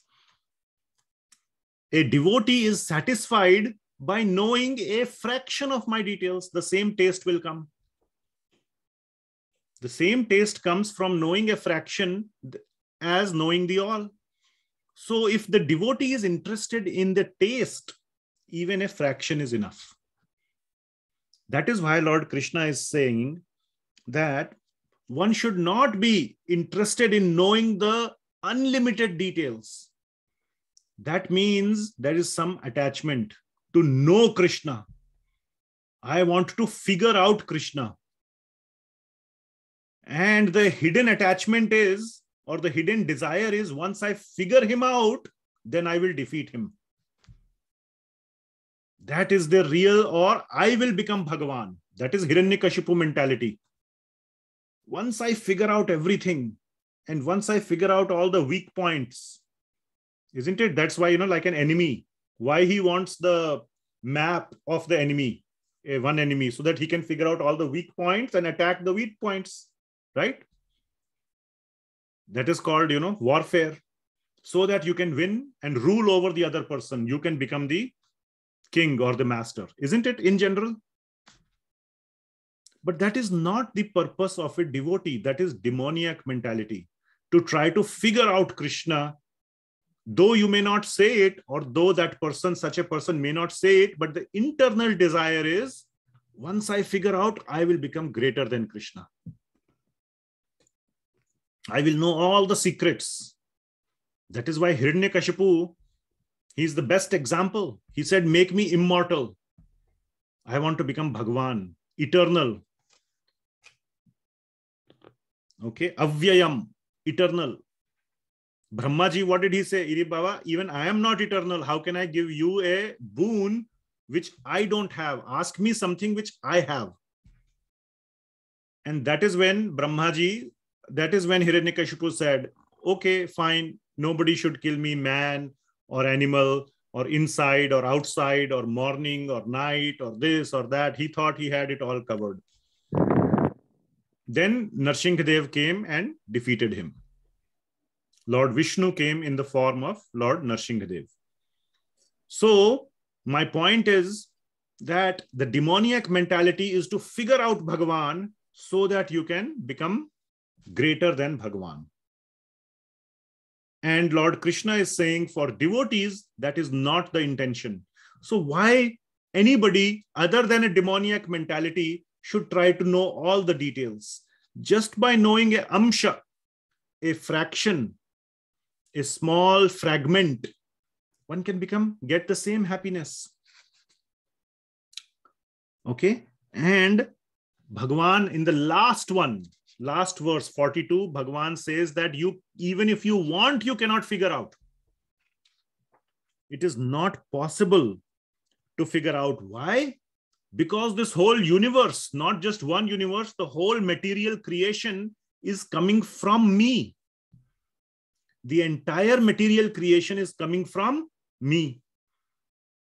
A devotee is satisfied by knowing a fraction of my details. The same taste will come. The same taste comes from knowing a fraction as knowing the all. So if the devotee is interested in the taste, even a fraction is enough. That is why Lord Krishna is saying that one should not be interested in knowing the unlimited details. That means there is some attachment to know Krishna. I want to figure out Krishna. And the hidden attachment is, or the hidden desire is, once I figure him out, then I will defeat him. That is the real, or I will become Bhagawan. That is Hiranyakashipu mentality. Once I figure out everything, and once I figure out all the weak points, isn't it? That's why, like an enemy, why he wants the map of the enemy, one enemy, so that he can figure out all the weak points and attack the weak points, right? That is called, warfare, so that you can win and rule over the other person. You can become the king or the master, isn't it, in general? But that is not the purpose of a devotee. That is demoniac mentality, to try to figure out Krishna, though you may not say it, or though that person, such a person may not say it, but the internal desire is, once I figure out, I will become greater than Krishna. I will know all the secrets. That is why Hiranyakashipu, he's the best example. He said, make me immortal. I want to become Bhagawan, eternal. Okay, avyayam, eternal. Brahmaji, what did he say? Iri Baba, even I am not eternal. How can I give you a boon which I don't have? Ask me something which I have. And that is when Brahmaji, that is when Hiranyakashipu said, okay, fine, nobody should kill me, man or animal or inside or outside or morning or night or this or that. He thought he had it all covered. Then Narsinghadev came and defeated him. Lord Vishnu came in the form of Lord Narsinghadev. So my point is that the demoniac mentality is to figure out Bhagawan so that you can become greater than Bhagawan. And Lord Krishna is saying for devotees, that is not the intention. So why anybody other than a demoniac mentality should try to know all the details? Just by knowing a amsha, a fraction, a small fragment, one can get the same happiness. Okay. And Bhagawan in the last verse 42, Bhagawan says that even if you want, you cannot figure out. It is not possible to figure out. Why? Because this whole universe, not just one universe, the whole material creation is coming from me. The entire material creation is coming from me,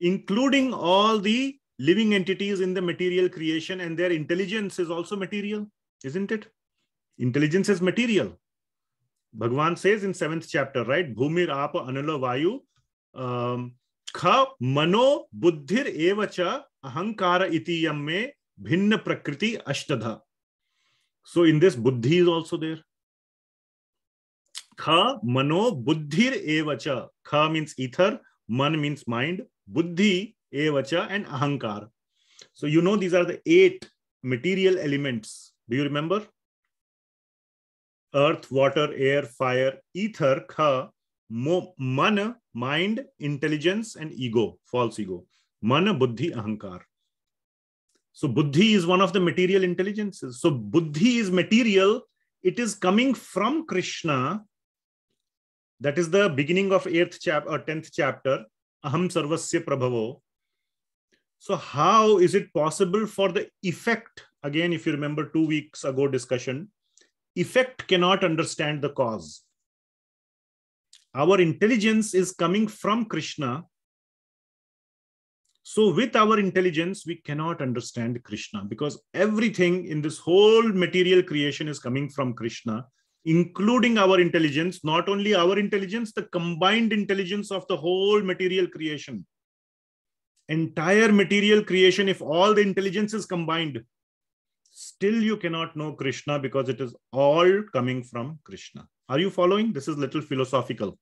including all the living entities in the material creation, and their intelligence is also material, isn't it? Intelligence is material. Bhagavan says in 7th chapter, right? Bhumir apa anula vayu kha mano buddhir evacha ahankara iti yamme bhinna prakriti ashtadha. So in this, buddhi is also there. Kha mano buddhir evacha. Kha means ether, man means mind, buddhi evacha, and ahankar. So these are the 8 material elements. Do you remember? Earth, water, air, fire, ether, kha, man, mind, intelligence, and ego, false ego. Man, buddhi, ahankar. So buddhi is one of the material intelligences. So buddhi is material. It is coming from Krishna. That is the beginning of 8th chapter or 10th chapter. Aham sarvasya prabhavo. So how is it possible for the effect? Again, if you remember 2 weeks ago discussion, effect cannot understand the cause. Our intelligence is coming from Krishna. So with our intelligence, we cannot understand Krishna, because everything in this whole material creation is coming from Krishna, including our intelligence, not only our intelligence, the combined intelligence of the whole material creation. Entire material creation, if all the intelligence is combined, still you cannot know Krishna, because it is all coming from Krishna. Are you following? This is little philosophical.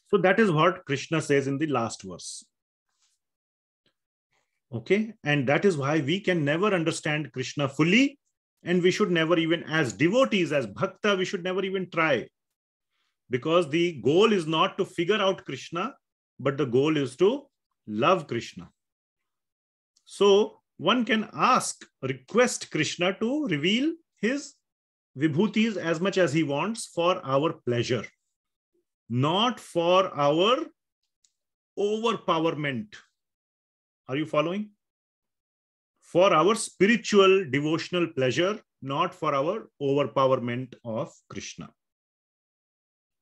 So that is what Krishna says in the last verse. Okay, and that is why we can never understand Krishna fully, and we should never even, as devotees, as bhakta, we should never even try, because the goal is not to figure out Krishna, but the goal is to love Krishna. So one can request Krishna to reveal his vibhutis as much as he wants for our pleasure, not for our overpowerment. Are you following? For our spiritual devotional pleasure, not for our overpowerment of Krishna.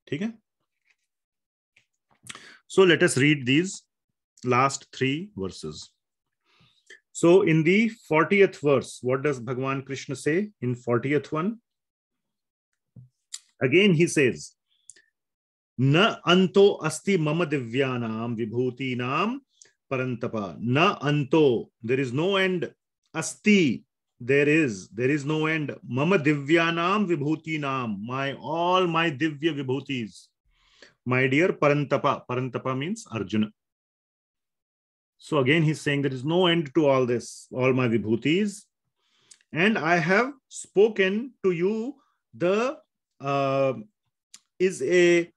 Okay? So let us read these last 3 verses. So in the 40th verse, what does Bhagawan Krishna say in 40th one? Again he says, Na anto asti mama divyanam vibhutinam parantapa. Na anto, there is no end. Asti, there is no end. Mama divyanam vibhutinam, all my divya vibhutis. My dear Parantapa. Parantapa means Arjuna. So again he's saying there is no end to all this, all my vibhutis. And I have spoken to you the is a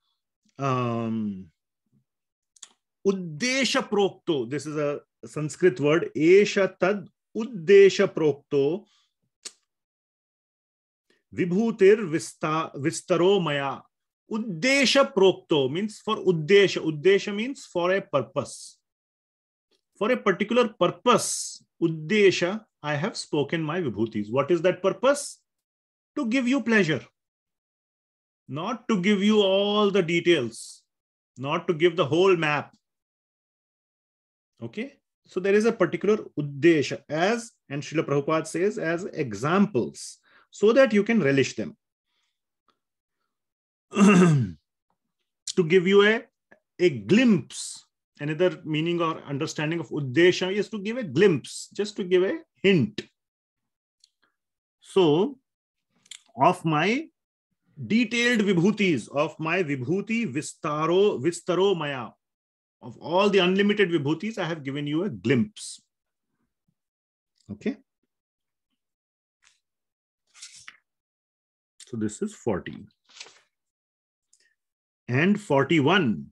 Uddesha Prokto. This is a Sanskrit word. Esha tad Uddesha Prokto Vibhutir Vistaro Maya. Uddesha Prokto means for Uddesha. Uddesha means for a purpose. For a particular purpose, Uddesha, I have spoken my vibhutis. What is that purpose? To give you pleasure. Not to give you all the details. Not to give the whole map. Okay? So there is a particular Uddesha, as, and Srila Prabhupada says, as examples, so that you can relish them. To give you a glimpse. Another meaning or understanding of Uddesha is to give a glimpse, just to give a hint. So, of my detailed vibhutis, of my vibhuti vistaro maya, of all the unlimited vibhutis, I have given you a glimpse. Okay. So this is 40. And 41.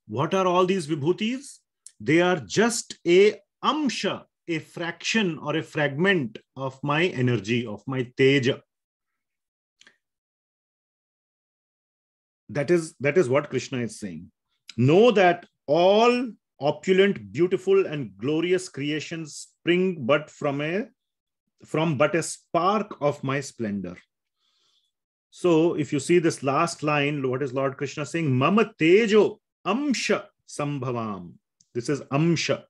What are all these vibhutis? They are just a amsha, a fraction or a fragment of my energy, of my teja. That is what Krishna is saying. Know that all opulent, beautiful, and glorious creations spring but from but a spark of my splendor. So if you see this last line, what is Lord Krishna saying? Mama tejo amsha sambhavam. This is amsha.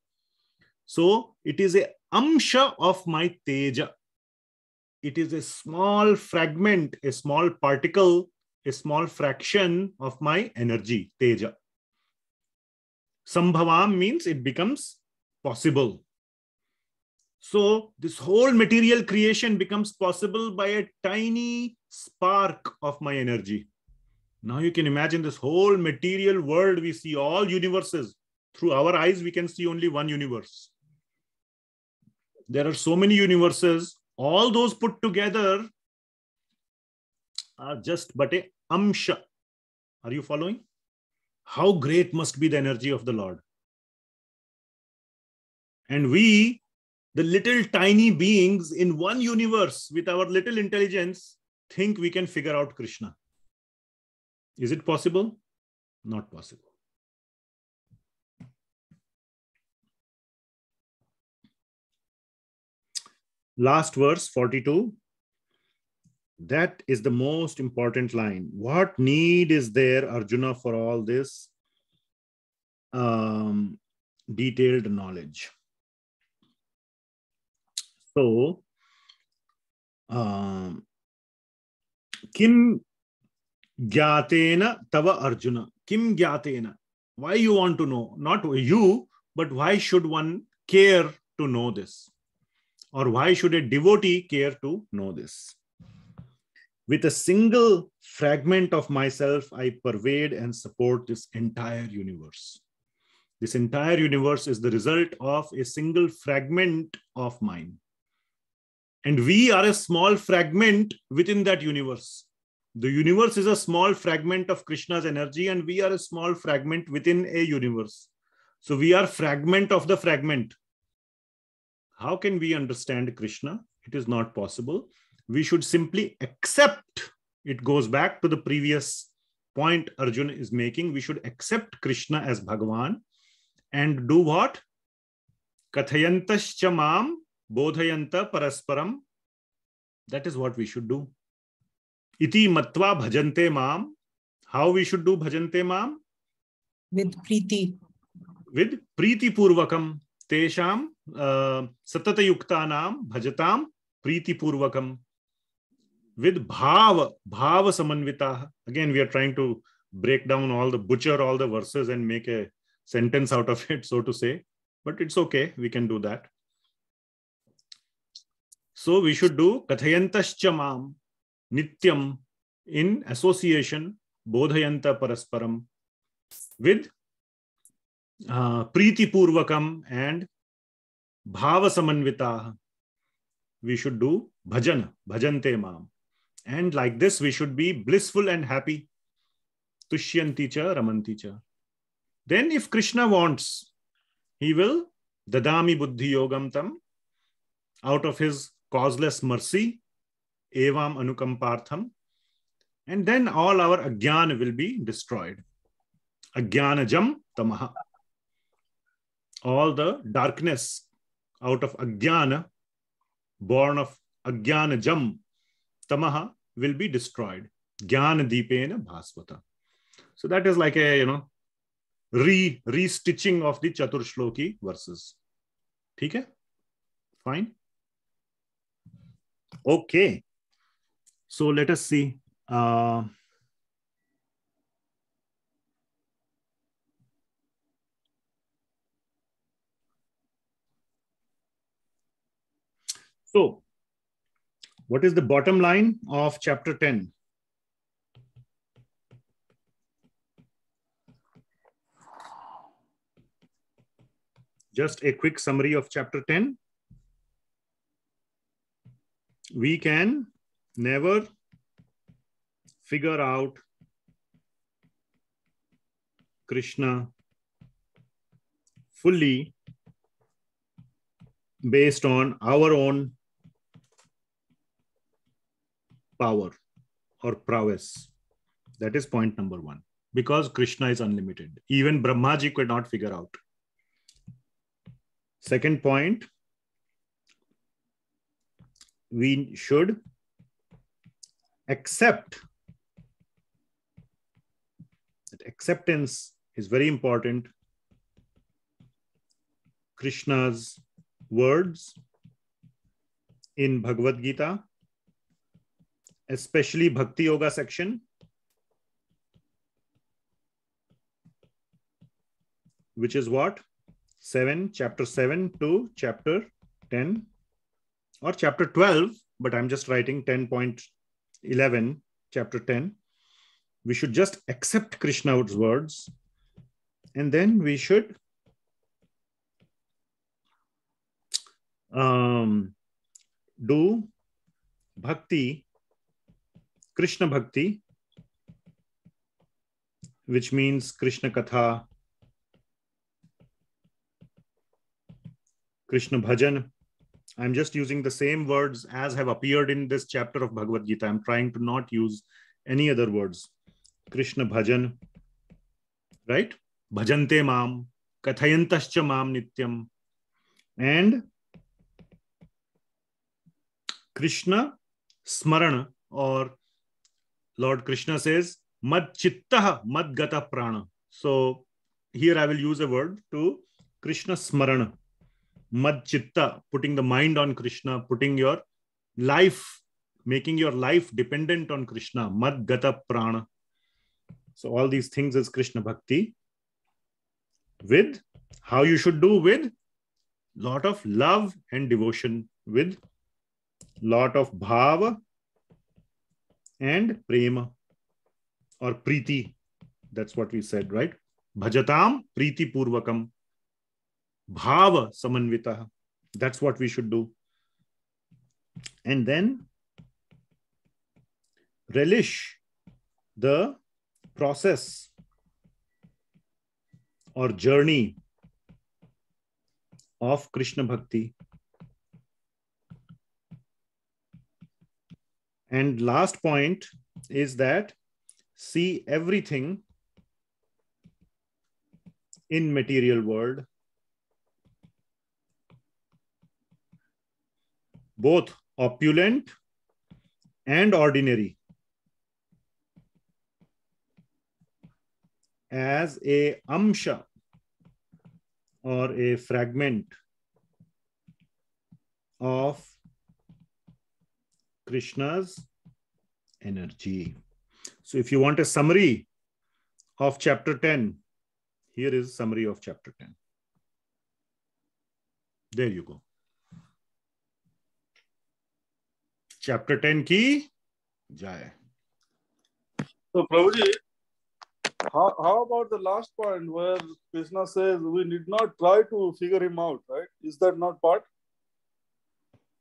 So it is a amsha of my teja. It is a small fragment, a small particle, a small fraction of my energy, teja. Sambhavam means it becomes possible. So this whole material creation becomes possible by a tiny spark of my energy. Now you can imagine this whole material world. We see all universes. Through our eyes, we can see only one universe. There are so many universes. All those put together are just but a amsha. Are you following? How great must be the energy of the Lord? And we, the little tiny beings in one universe with our little intelligence, think we can figure out Krishna. Is it possible? Not possible. Last verse 42. That is the most important line. What need is there, Arjuna, for all this detailed knowledge? So, Kim Gyatena Tava Arjuna. Kim Gyatena. Why you want to know? Not you, but why should one care to know this? Or why should a devotee care to know this? With a single fragment of myself, I pervade and support this entire universe. This entire universe is the result of a single fragment of mine. And we are a small fragment within that universe. The universe is a small fragment of Krishna's energy, and we are a small fragment within a universe. So we are fragment of the fragment. How can we understand Krishna? It is not possible. We should simply accept. It goes back to the previous point Arjuna is making. We should accept Krishna as Bhagawan and do what? Kathayantascha mam bodhayanta parasparam. That is what we should do. Iti matva bhajante mam. How we should do bhajante mam? With Preeti. With Preeti Purvakam. Tesham satata yuktanam bhajatam Preeti Purvakam. With bhava samanvita. Again, we are trying to break down butcher all the verses and make a sentence out of it, so to say. But it's okay. We can do that. So we should do kathayantascha mam nityam in association bodhayanta parasparam with Preeti Purvakam and bhava samanvita. We should do bhajan, bhajante mam. And like this, we should be blissful and happy. Tushyanti cha ramanti cha. Then if Krishna wants, he will dadami buddhi yogam tam, out of his causeless mercy, evam anukampartham, and then all our ajnana will be destroyed. Ajnanajam tamaha. All the darkness out of ajnana, born of ajnanajam tamaha, will be destroyed. Jnana deepena bhasvata. So that is like a, restitching of the chaturshloki verses. Okay? Fine. Okay. So let us see. So, what is the bottom line of chapter 10? Just a quick summary of chapter 10. We can never figure out Krishna fully based on our own power or prowess. That is point number one. Because Krishna is unlimited. Even Brahmaji could not figure out. Second point, we should accept. That acceptance is very important. Krishna's words in Bhagavad Gita, especially Bhakti Yoga section, which is what? Chapter 7 to chapter 10 or chapter 12, but I'm just writing 10.11, chapter 10. We should just accept Krishna's words, and then we should do bhakti, Krishna bhakti, which means Krishna katha, Krishna bhajan. I'm just using the same words as have appeared in this chapter of Bhagavad Gita. I'm trying to not use any other words. Krishna bhajan, right? Bhajante mam, kathayantascha mam nityam. And Krishna smarana, or Lord Krishna says, mad chittaha mad gata prana. So here I will use a word to Krishna smarana. Mad chitta, putting the mind on Krishna, putting your life, making your life dependent on Krishna. Mad gata prana. So all these things is Krishna bhakti. With how you should do, with lot of love and devotion, with lot of bhava and prema or priti. That's what we said, right? Bhajatam priti purvakam. Bhava samanvita. That's what we should do. And then relish the process or journey of Krishna bhakti. And last point is that see everything in material world, both opulent and ordinary, as a amsha or a fragment of Krishna's energy. So if you want a summary of chapter 10, here is summary of chapter 10. There you go. Chapter 10 ki jai. So Prabhuji, how about the last point where Krishna says we need not try to figure him out, right? Is that not part?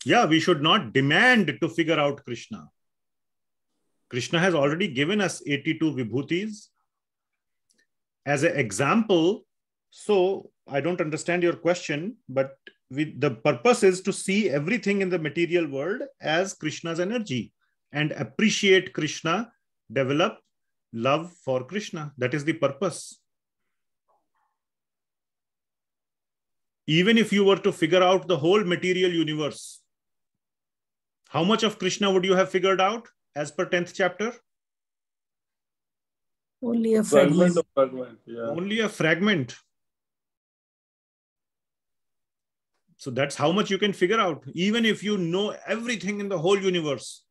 Yeah, we should not demand to figure out Krishna. Krishna has already given us 82 vibhutis as an example. So I don't understand your question, but the purpose is to see everything in the material world as Krishna's energy and appreciate Krishna, develop love for Krishna. That is the purpose. Even if you were to figure out the whole material universe, how much of Krishna would you have figured out as per 10th chapter? Only a fragment. Yeah. Only a fragment. So that's how much you can figure out, even if you know everything in the whole universe,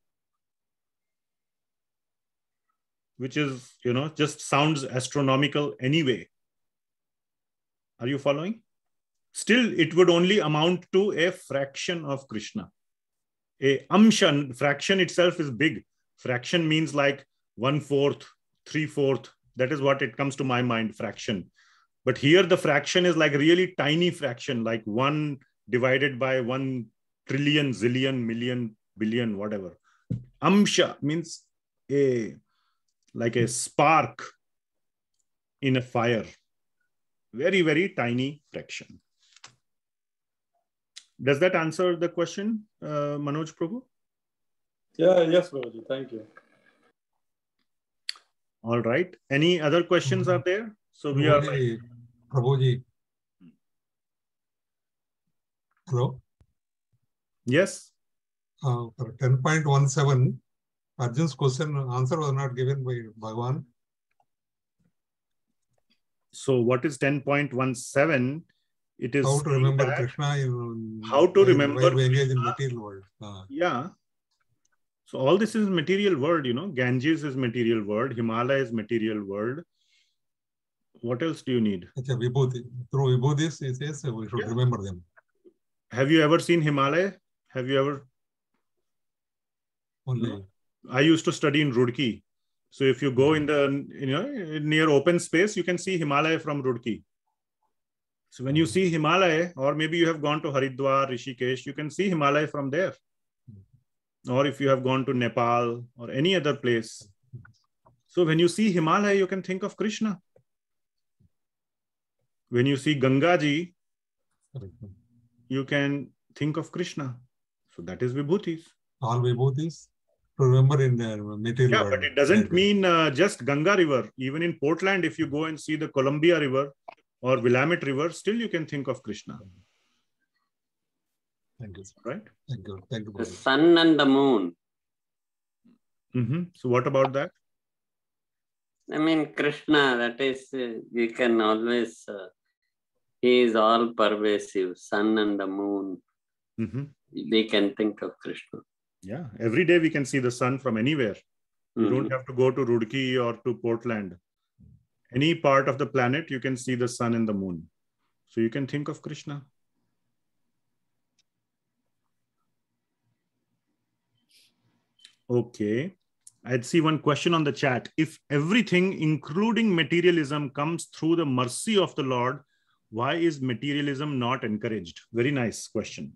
which is, just sounds astronomical anyway. Are you following? Still, it would only amount to a fraction of Krishna. A amsha, fraction itself is big. Fraction means like 1/4, 3/4. That is what it comes to my mind, fraction. But here the fraction is like really tiny fraction, like 1 divided by 1 trillion, zillion, million, billion, whatever. Amsha means like a spark in a fire. Very, very tiny fraction. Does that answer the question, Manoj Prabhu? Yeah, yes, Prabhuji. Thank you. All right. Any other questions are there? So we are. Prabhuji. Hello? Yes. For 10.17, Arjun's answer was not given by Bhagawan. So what is 10.17? It is how to remember Krishna. How to remember while we engage in material world. Yeah. So all this is material world, Ganges is material world, Himalaya is material world. What else do you need? Vibhuti. Through vibhutis, he says we should remember them. Have you ever seen Himalaya? Have you ever? Only. No? I used to study in Roorkee. So if you go in the, near open space, you can see Himalaya from Roorkee. So when you see Himalaya, or maybe you have gone to Haridwar, Rishikesh, you can see Himalaya from there. Or if you have gone to Nepal or any other place. So when you see Himalaya, you can think of Krishna. When you see Gangaji, you can think of Krishna. So that is vibhutis. All vibhutis to remember in the material world. But it doesn't mean just Ganga River. Even in Portland, if you go and see the Columbia River or Willamette River, still you can think of Krishna. Thank you. Right? Thank you. Thank you. The sun and the moon. So what about that? I mean, Krishna, that is, you can always, he is all pervasive, sun and the moon. We can think of Krishna. Yeah, every day we can see the sun from anywhere. You don't have to go to Roorkee or to Portland. Any part of the planet, you can see the sun and the moon. So you can think of Krishna. Okay. I'd see one question on the chat. If everything, including materialism, comes through the mercy of the Lord, why is materialism not encouraged? Very nice question.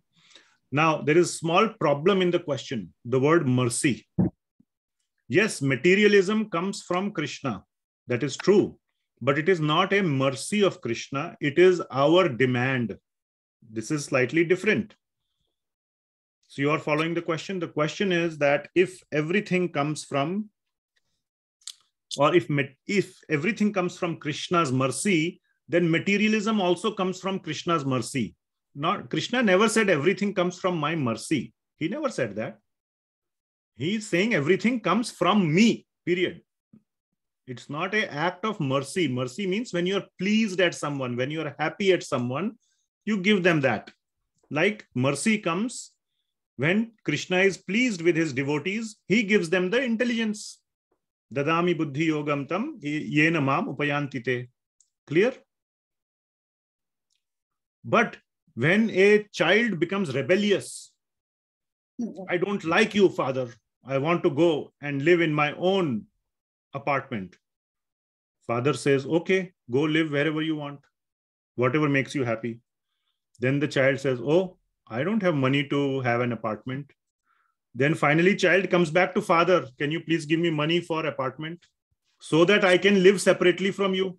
Now, there is a small problem in the question, the word mercy. Yes, materialism comes from Krishna. That is true. But it is not a mercy of Krishna. It is our demand. This is slightly different. So you are following the question. The question is that if everything comes from, or if everything comes from Krishna's mercy, then materialism also comes from Krishna's mercy. Not Krishna never said everything comes from my mercy. He never said that. He is saying everything comes from me, period. It's not an act of mercy. Mercy means when you are pleased at someone, when you are happy at someone, you give them that. Like mercy comes when Krishna is pleased with his devotees, he gives them the intelligence. Dadami buddhi yogam tam yena mam upayantite. Clear? But when a child becomes rebellious, I don't like you, father. I want to go and live in my own apartment. Father says, okay, go live wherever you want, whatever makes you happy. Then the child says, oh, I don't have money to have an apartment. Then finally, child comes back to father. Can you please give me money for apartment so that I can live separately from you?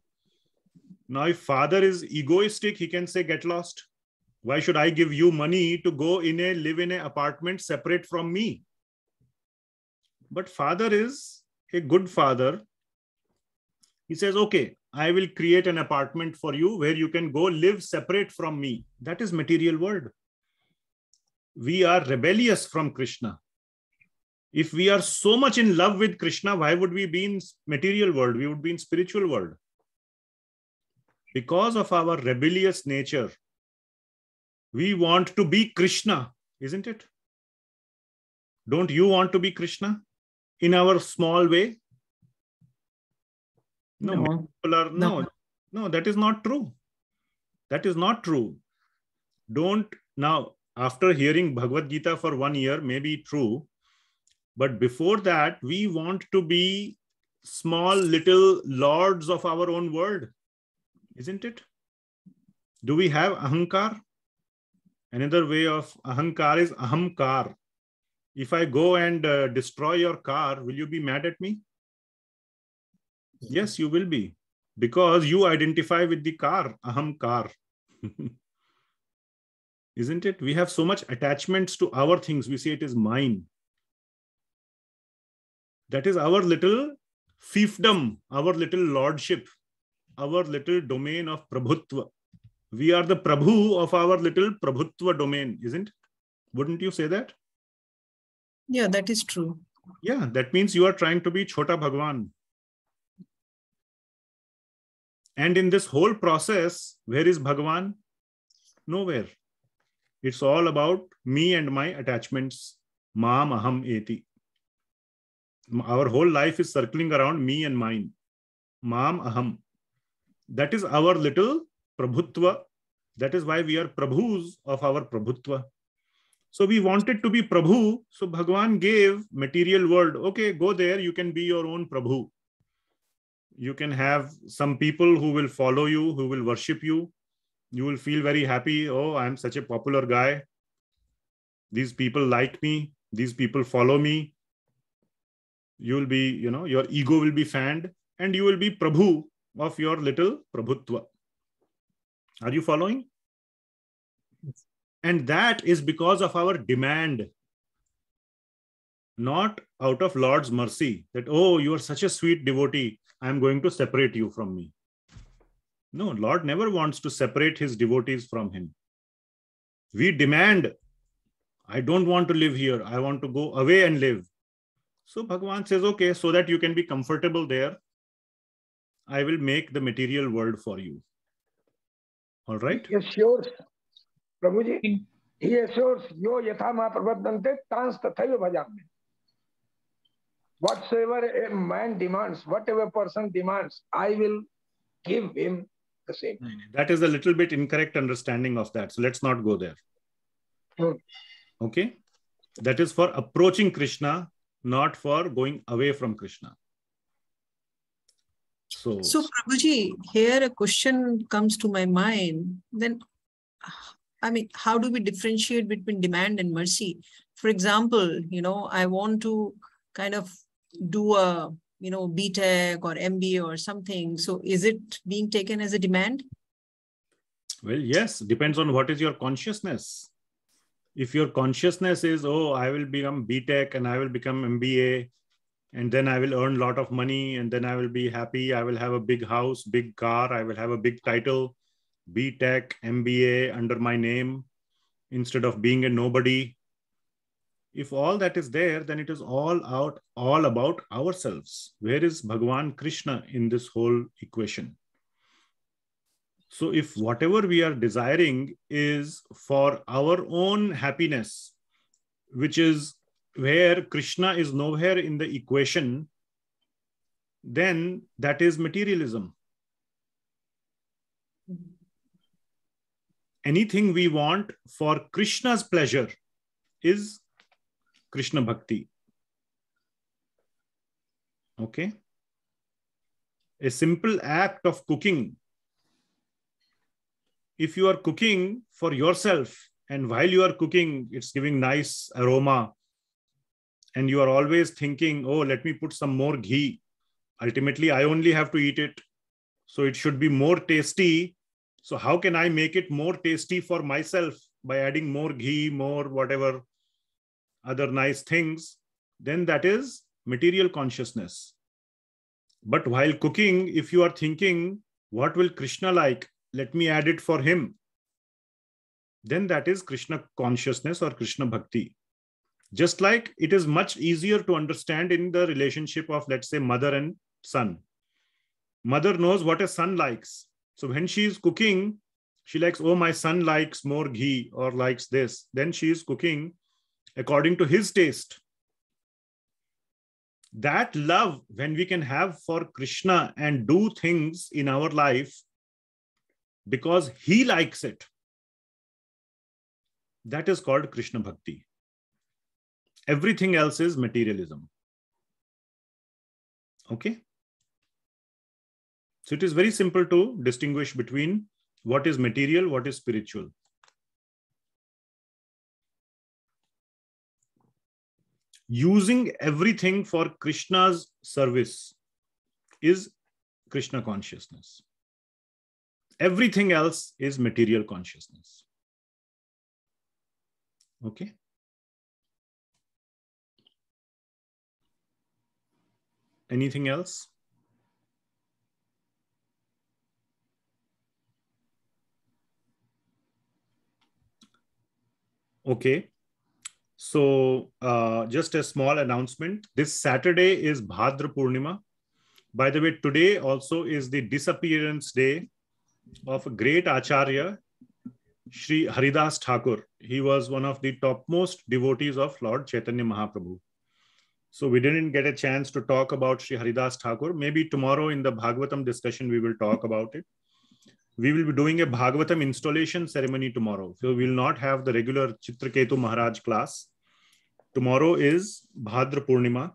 Now, if father is egoistic, he can say, get lost. Why should I give you money to go live in an apartment separate from me? But father is a good father. He says, okay, I will create an apartment for you where you can go live separate from me. That is material world. We are rebellious from Krishna. If we are so much in love with Krishna, why would we be in material world? We would be in spiritual world. Because of our rebellious nature, we want to be Krishna, isn't it? Don't you want to be Krishna in our small way? No, that is not true. That is not true. Now, after hearing Bhagavad Gita for 1 year, may be true. But before that, we want to be small little lords of our own world, isn't it? Do we have ahankar? Another way of ahankar is ahamkar. If I go and destroy your car, will you be mad at me? Yes, you will be. Because you identify with the car, ahamkar. Isn't it? We have so much attachments to our things. We say it is mine. That is our little fiefdom, our little lordship, our little domain of prabhutva. We are the prabhu of our little prabhutva domain, isn't it? Wouldn't you say that? Yeah, that is true. Yeah, that means you are trying to be Chota Bhagwan. And in this whole process, where is Bhagawan? Nowhere. It's all about me and my attachments. Maam aham eti. Our whole life is circling around me and mine. Maam aham. That is our little prabhutva. That is why we are prabhus of our prabhutva. So we wanted to be prabhu. So Bhagavan gave material world. Okay, go there. You can be your own prabhu. You can have some people who will follow you, who will worship you. You will feel very happy. Oh, I am such a popular guy. These people like me. These people follow me. You will be, your ego will be fanned and you will be prabhu of your little prabhutva. Are you following? And that is because of our demand. Not out of Lord's mercy. That, oh, you are such a sweet devotee. I am going to separate you from me. No, Lord never wants to separate his devotees from him. We demand I don't want to live here. I want to go away and live. So Bhagavan says, okay, so that you can be comfortable there, I will make the material world for you. All right? He assures, Prabhuji, he assures, yo yatha ma prabhaddante tans tathaiva bhajami. Whatsoever a man demands, whatever person demands, I will give him the same. That is a little bit incorrect understanding of that. So let's not go there. Okay? That is for approaching Krishna, not for going away from Krishna. So Prabhuji, here a question comes to my mind. Then, I mean, how do we differentiate between demand and mercy? For example, I want to kind of do a, BTech or MBA or something. So is it being taken as a demand? Well, yes, depends on what is your consciousness. If your consciousness is, oh, I will become BTech and I will become MBA, and then I will earn a lot of money, and then I will be happy, I will have a big house, big car, I will have a big title, BTech, MBA under my name, instead of being a nobody. If all that is there, then it is all about ourselves. Where is Bhagawan Krishna in this whole equation? So if whatever we are desiring is for our own happiness, which is where Krishna is nowhere in the equation, then that is materialism. Anything we want for Krishna's pleasure is Krishna Bhakti. Okay? A simple act of cooking. If you are cooking for yourself, and while you are cooking, it's giving nice aroma, and you are always thinking, oh, let me put some more ghee. Ultimately, I only have to eat it, so it should be more tasty. So how can I make it more tasty for myself by adding more ghee, more whatever other nice things? Then that is material consciousness. But while cooking, if you are thinking, what will Krishna like? Let me add it for him. Then that is Krishna consciousness or Krishna Bhakti. Just like it is much easier to understand in the relationship of, let's say, mother and son. Mother knows what a son likes. So when she is cooking, she likes, oh, my son likes more ghee or likes this. Then she is cooking according to his taste. That love, when we can have for Krishna and do things in our life because he likes it, that is called Krishna Bhakti. Everything else is materialism. Okay? So it is very simple to distinguish between what is material, what is spiritual. Using everything for Krishna's service is Krishna consciousness. Everything else is material consciousness. Okay? Anything else? Okay. So just a small announcement. This Saturday is Bhadra Purnima. By the way, today also is the disappearance day of a great Acharya, Sri Haridas Thakur. He was one of the topmost devotees of Lord Chaitanya Mahaprabhu. So we didn't get a chance to talk about Sri Haridas Thakur. Maybe tomorrow in the Bhagavatam discussion, we will talk about it. We will be doing a Bhagavatam installation ceremony tomorrow. So we will not have the regular Chitraketu Maharaj class. Tomorrow is Bhadra Purnima.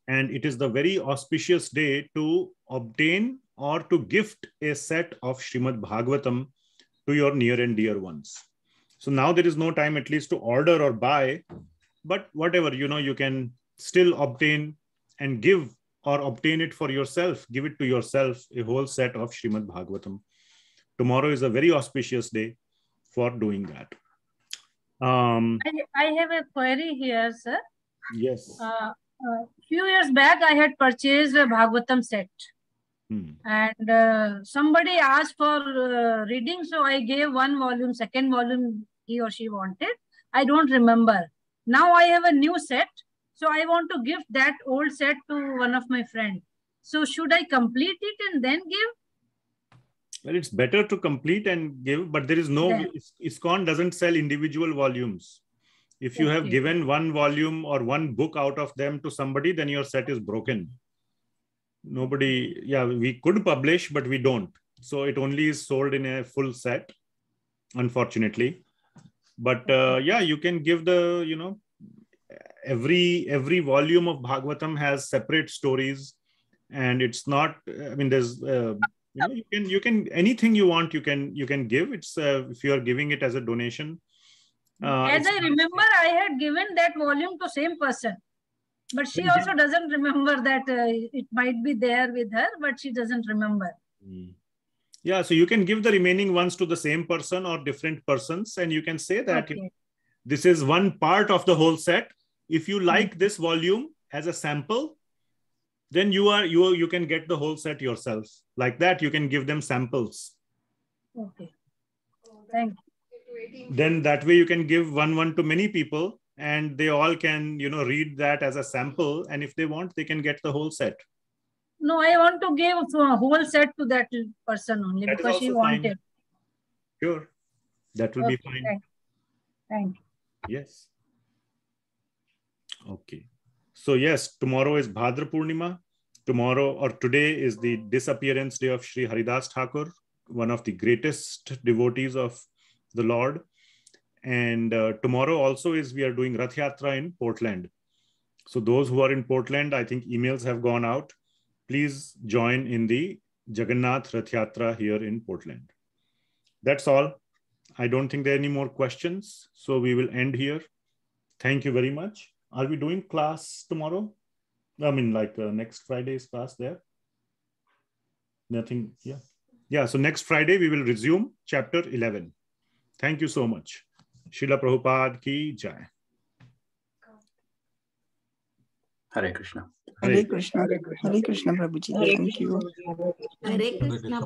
And it is the very auspicious day to obtain or to gift a set of Srimad Bhagavatam to your near and dear ones. So now there is no time at least to order or buy, but whatever, you can still obtain and give or obtain it for yourself. Give it to yourself, a whole set of Srimad Bhagavatam. Tomorrow is a very auspicious day for doing that. I have a query here, sir. Yes. Few years back, I had purchased a Bhagavatam set. And somebody asked for reading, so I gave one volume, second volume he or she wanted. I don't remember. Now I have a new set. So I want to give that old set to one of my friends. So should I complete it and then give? Well, it's better to complete and give, but there is no, ISKCON doesn't sell individual volumes. If you have given one volume or one book out of them to somebody, then your set is broken. Nobody, we could publish, but we don't. So it only is sold in a full set, unfortunately. But you can give the, every volume of Bhagavatam has separate stories, and it's not, I mean, there's, you can anything you want, you can give. It's if you are giving it as a donation. As I remember, I had given that volume to same person, but she also doesn't remember that it might be there with her, but she doesn't remember. Yeah, so you can give the remaining ones to the same person or different persons, and you can say that this is one part of the whole set. If you like this volume as a sample, then you can get the whole set yourself. Like that, you can give them samples. Okay. Thank you. Then that way you can give one to many people, and they all can, read that as a sample. And if they want, they can get the whole set. No, I want to give a whole set to that person only, that because she wanted. Sure. That will be fine. Thank you. Yes. Okay. So yes, tomorrow is Bhadra Purnima. Tomorrow or today is the disappearance day of Sri Haridas Thakur, one of the greatest devotees of the Lord. And tomorrow also we are doing Rath Yatra in Portland. So those who are in Portland, I think emails have gone out. Please join in the Jagannath Rath Yatra here in Portland. That's all. I don't think there are any more questions. So we will end here. Thank you very much. Are we doing class tomorrow? I mean, like next Friday's class there? Nothing. Yeah. Yeah. So next Friday, we will resume chapter 11. Thank you so much. Srila Prabhupada ki jai. Hare Krishna. Hare Krishna. Hare Krishna, Prabhuji. Thank you. Hare Krishna.